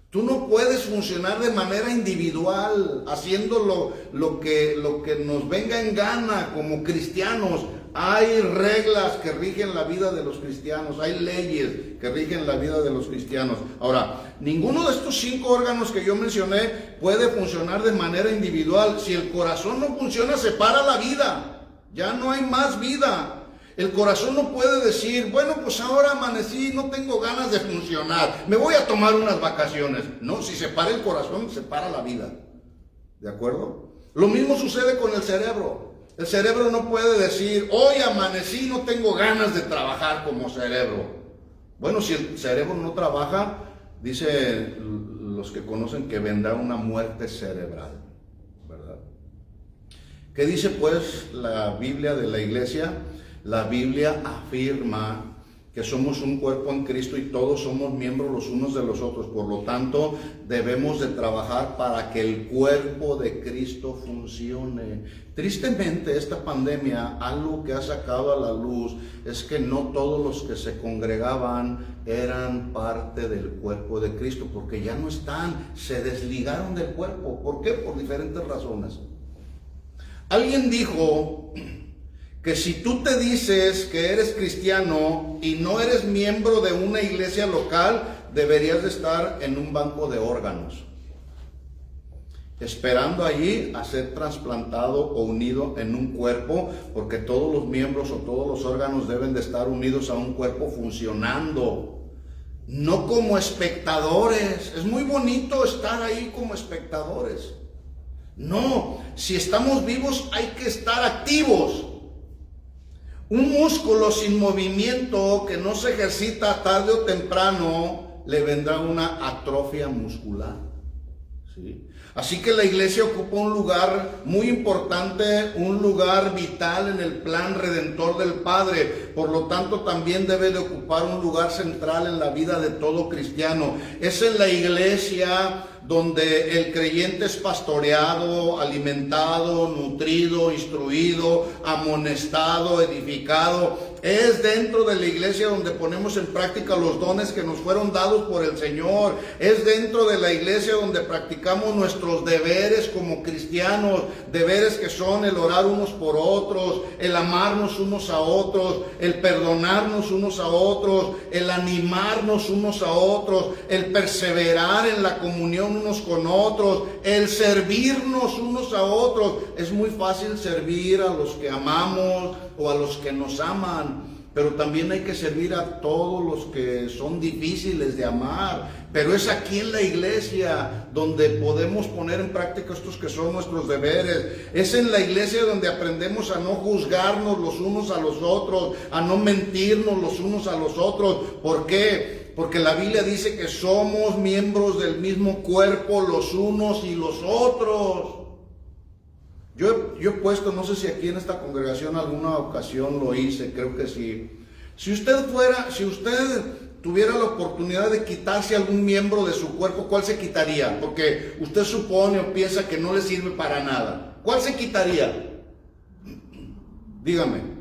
Tú no puedes funcionar de manera individual, haciendo lo que nos venga en gana como cristianos. Hay reglas que rigen la vida de los cristianos, hay leyes que rigen la vida de los cristianos. Ahora, ninguno de estos 5 órganos que yo mencioné puede funcionar de manera individual. Si el corazón no funciona, se para la vida, ya no hay más vida. El corazón no puede decir, bueno, pues ahora amanecí, no tengo ganas de funcionar, me voy a tomar unas vacaciones. No, si se para el corazón, se para la vida. ¿De acuerdo? Lo mismo sucede con el cerebro. El cerebro no puede decir, hoy amanecí, no tengo ganas de trabajar como cerebro. Bueno, si el cerebro no trabaja, dice los que conocen que vendrá una muerte cerebral, ¿verdad? ¿Qué dice pues la Biblia de la iglesia? La Biblia afirma que somos un cuerpo en Cristo y todos somos miembros los unos de los otros. Por lo tanto, debemos de trabajar para que el cuerpo de Cristo funcione. Tristemente, esta pandemia, algo que ha sacado a la luz es que no todos los que se congregaban eran parte del cuerpo de Cristo, porque ya no están, se desligaron del cuerpo. ¿Por qué? Por diferentes razones. Alguien dijo que si tú te dices que eres cristiano y no eres miembro de una iglesia local, deberías de estar en un banco de órganos, esperando allí a ser trasplantado o unido en un cuerpo, porque todos los miembros o todos los órganos deben de estar unidos a un cuerpo funcionando, no como espectadores. Es muy bonito estar ahí como espectadores. No, si estamos vivos hay que estar activos. Un músculo sin movimiento que no se ejercita tarde o temprano le vendrá una atrofia muscular. ¿sí? Así que la iglesia ocupa un lugar muy importante, un lugar vital en el plan redentor del Padre. Por lo tanto, también debe de ocupar un lugar central en la vida de todo cristiano. Es en la iglesia donde el creyente es pastoreado, alimentado, nutrido, instruido, amonestado, edificado. Es dentro de la iglesia donde ponemos en práctica los dones que nos fueron dados por el Señor. Es dentro de la iglesia donde practicamos nuestros deberes como cristianos, deberes que son el orar unos por otros, el amarnos unos a otros, el perdonarnos unos a otros, el animarnos unos a otros, el perseverar en la comunión unos con otros, el servirnos unos a otros. Es muy fácil servir a los que amamos o a los que nos aman, pero también hay que servir a todos los que son difíciles de amar. Pero es aquí en la iglesia donde podemos poner en práctica estos que son nuestros deberes. Es en la iglesia donde aprendemos a no juzgarnos los unos a los otros, a no mentirnos los unos a los otros. ¿Por qué? Porque la Biblia dice que somos miembros del mismo cuerpo los unos y los otros. Yo he puesto, no sé si aquí en esta congregación alguna ocasión lo hice, creo que sí. Si usted tuviera la oportunidad de quitarse algún miembro de su cuerpo, ¿cuál se quitaría? Porque usted supone o piensa que no le sirve para nada. ¿Cuál se quitaría? Dígame.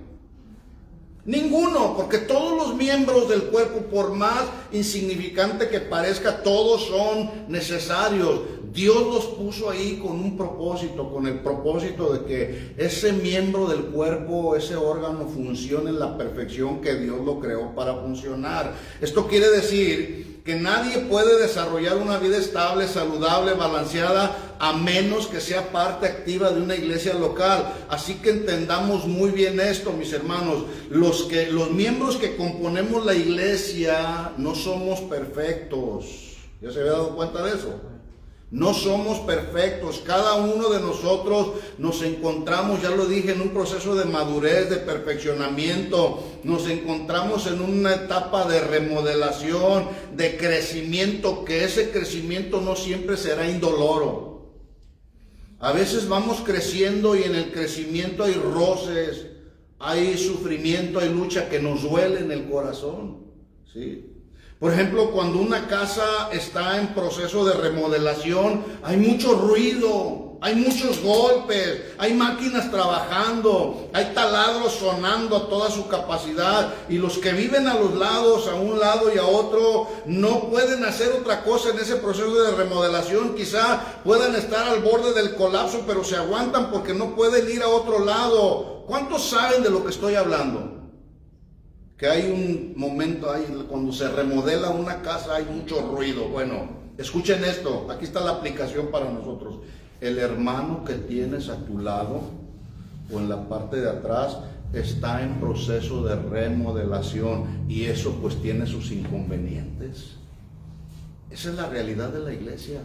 Ninguno, porque todos los miembros del cuerpo, por más insignificante que parezca, todos son necesarios. Dios los puso ahí con un propósito, con el propósito de que ese miembro del cuerpo, ese órgano funcione en la perfección que Dios lo creó para funcionar. Esto quiere decir que nadie puede desarrollar una vida estable, saludable, balanceada, a menos que sea parte activa de una iglesia local. Así que entendamos muy bien esto, mis hermanos. Los miembros que componemos la iglesia no somos perfectos. ¿Ya se había dado cuenta de eso? No somos perfectos. Cada uno de nosotros nos encontramos, ya lo dije, en un proceso de madurez, de perfeccionamiento. Nos encontramos en una etapa de remodelación, de crecimiento, que ese crecimiento no siempre será indoloro. A veces vamos creciendo y en el crecimiento hay roces, hay sufrimiento, hay lucha que nos duele en el corazón, ¿sí? Por ejemplo, cuando una casa está en proceso de remodelación, hay mucho ruido, hay muchos golpes, hay máquinas trabajando, hay taladros sonando a toda su capacidad, y los que viven a los lados, a un lado y a otro, no pueden hacer otra cosa en ese proceso de remodelación. Quizá puedan estar al borde del colapso, pero se aguantan porque no pueden ir a otro lado. ¿Cuántos saben de lo que estoy hablando? Que hay un momento ahí, cuando se remodela una casa hay mucho ruido. Bueno, escuchen esto, aquí está la aplicación para nosotros. El hermano que tienes a tu lado o en la parte de atrás está en proceso de remodelación, y eso pues tiene sus inconvenientes. Esa es la realidad de la iglesia.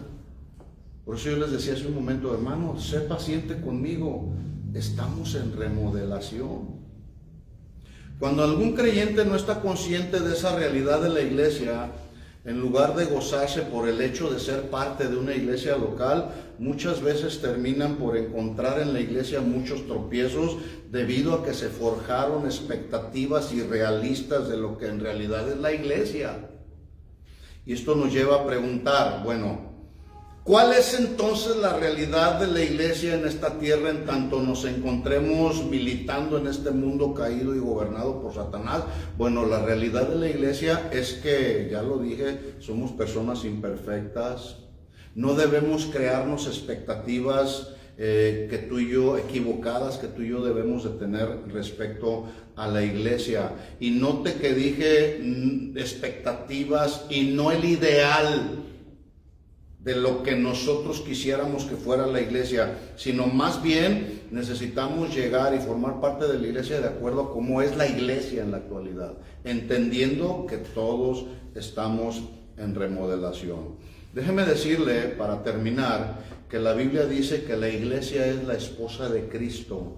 Por eso yo les decía hace un momento, hermano, sé paciente conmigo, estamos en remodelación. Cuando algún creyente no está consciente de esa realidad de la iglesia, en lugar de gozarse por el hecho de ser parte de una iglesia local, muchas veces terminan por encontrar en la iglesia muchos tropiezos debido a que se forjaron expectativas irrealistas de lo que en realidad es la iglesia. Y esto nos lleva a preguntar, bueno, ¿cuál es entonces la realidad de la iglesia en esta tierra en tanto nos encontremos militando en este mundo caído y gobernado por Satanás? Bueno, la realidad de la iglesia es que, ya lo dije, somos personas imperfectas. No debemos crearnos expectativas que tú y yo, equivocadas, que tú y yo debemos de tener respecto a la iglesia. Y note que dije expectativas y no el ideal de lo que nosotros quisiéramos que fuera la iglesia, sino más bien necesitamos llegar y formar parte de la iglesia de acuerdo a cómo es la iglesia en la actualidad, entendiendo que todos estamos en remodelación. Déjeme decirle, para terminar, que la Biblia dice que la iglesia es la esposa de Cristo.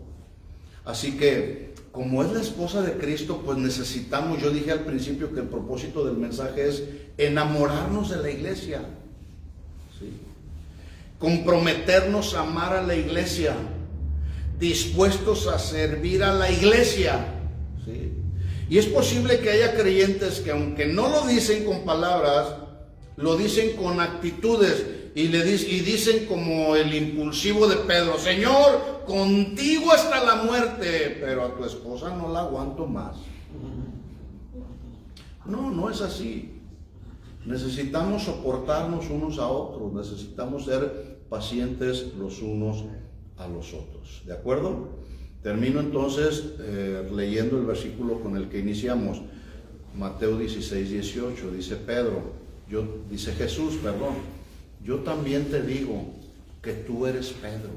Así que, como es la esposa de Cristo, pues necesitamos, yo dije al principio que el propósito del mensaje es enamorarnos de la iglesia. ¿Sí? comprometernos a amar a la iglesia, dispuestos a servir a la iglesia, ¿sí? Y es posible que haya creyentes que, aunque no lo dicen con palabras, lo dicen con actitudes y dicen como el impulsivo de Pedro: Señor, contigo hasta la muerte, pero a tu esposa no la aguanto más. No, no es así. Necesitamos soportarnos unos a otros, necesitamos ser pacientes los unos a los otros. ¿De acuerdo? Termino entonces leyendo el versículo con el que iniciamos. Mateo 16, 18. Dice Jesús, yo también te digo que tú eres Pedro,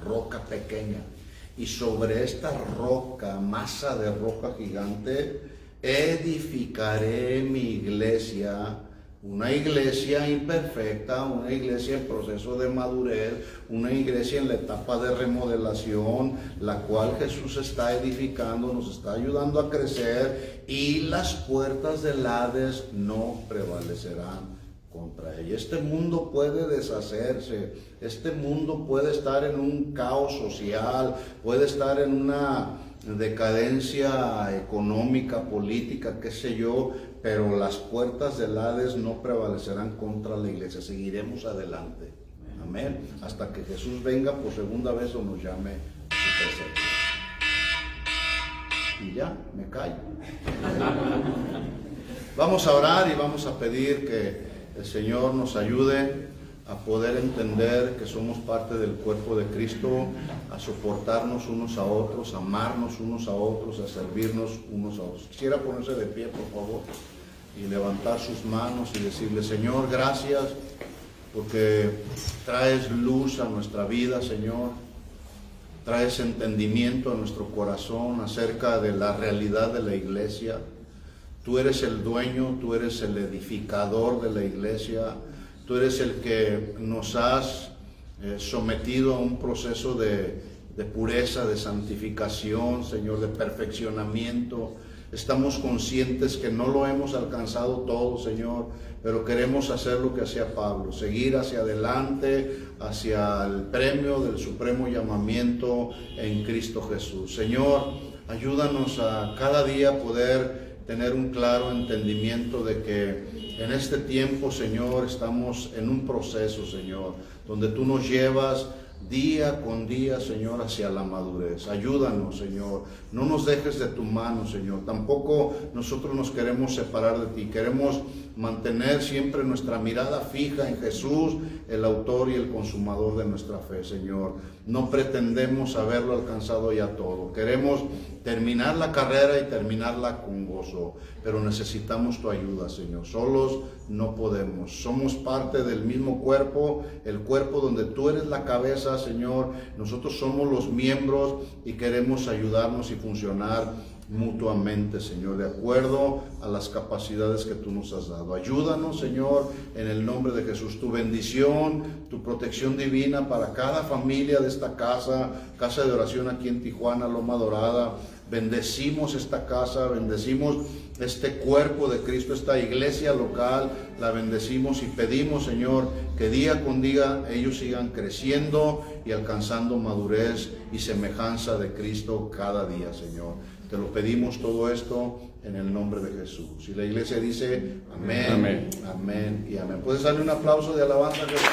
roca pequeña, y sobre esta roca, masa de roca gigante, edificaré mi iglesia. Una iglesia imperfecta, una iglesia en proceso de madurez, una iglesia en la etapa de remodelación, la cual Jesús está edificando, nos está ayudando a crecer, y las puertas del Hades no prevalecerán contra ella. Este mundo puede deshacerse, este mundo puede estar en un caos social, puede estar en una decadencia económica, política, qué sé yo, pero las puertas del Hades no prevalecerán contra la iglesia. Seguiremos adelante, amén, hasta que Jesús venga por segunda vez o nos llame a su presencia. Y ya, me callo. Vamos a orar y vamos a pedir que el Señor nos ayude a poder entender que somos parte del cuerpo de Cristo, a soportarnos unos a otros, a amarnos unos a otros, a servirnos unos a otros. Quisiera ponerse de pie, por favor, y levantar sus manos y decirle: Señor, gracias porque traes luz a nuestra vida, Señor. Traes entendimiento a nuestro corazón acerca de la realidad de la iglesia. Tú eres el dueño, tú eres el edificador de la iglesia. Tú eres el que nos has sometido a un proceso de pureza, de santificación, Señor, de perfeccionamiento. Estamos conscientes que no lo hemos alcanzado todo, Señor, pero queremos hacer lo que hacía Pablo, seguir hacia adelante, hacia el premio del supremo llamamiento en Cristo Jesús. Señor, ayúdanos a cada día poder tener un claro entendimiento de que en este tiempo, Señor, estamos en un proceso, Señor, donde tú nos llevas día con día, Señor, hacia la madurez. Ayúdanos, Señor. No nos dejes de tu mano, Señor. Tampoco nosotros nos queremos separar de ti. Queremos mantener siempre nuestra mirada fija en Jesús, el autor y el consumador de nuestra fe, Señor. No pretendemos haberlo alcanzado ya todo. Queremos terminar la carrera y terminarla con gozo, pero necesitamos tu ayuda, Señor. Solos no podemos. Somos parte del mismo cuerpo, el cuerpo donde tú eres la cabeza, Señor. Nosotros somos los miembros y queremos ayudarnos y funcionar mutuamente, Señor, de acuerdo a las capacidades que tú nos has dado. Ayúdanos, Señor, en el nombre de Jesús. Tu bendición, tu protección divina para cada familia de esta casa de oración aquí en Tijuana, Loma Dorada. Bendecimos esta casa, bendecimos este cuerpo de Cristo, esta iglesia local, la bendecimos y pedimos, Señor, que día con día ellos sigan creciendo y alcanzando madurez y semejanza de Cristo cada día, Señor. Te lo pedimos todo esto en el nombre de Jesús. Y la iglesia dice amén, amén, amén y amén. ¿Puedes darle un aplauso de alabanza a Jesús?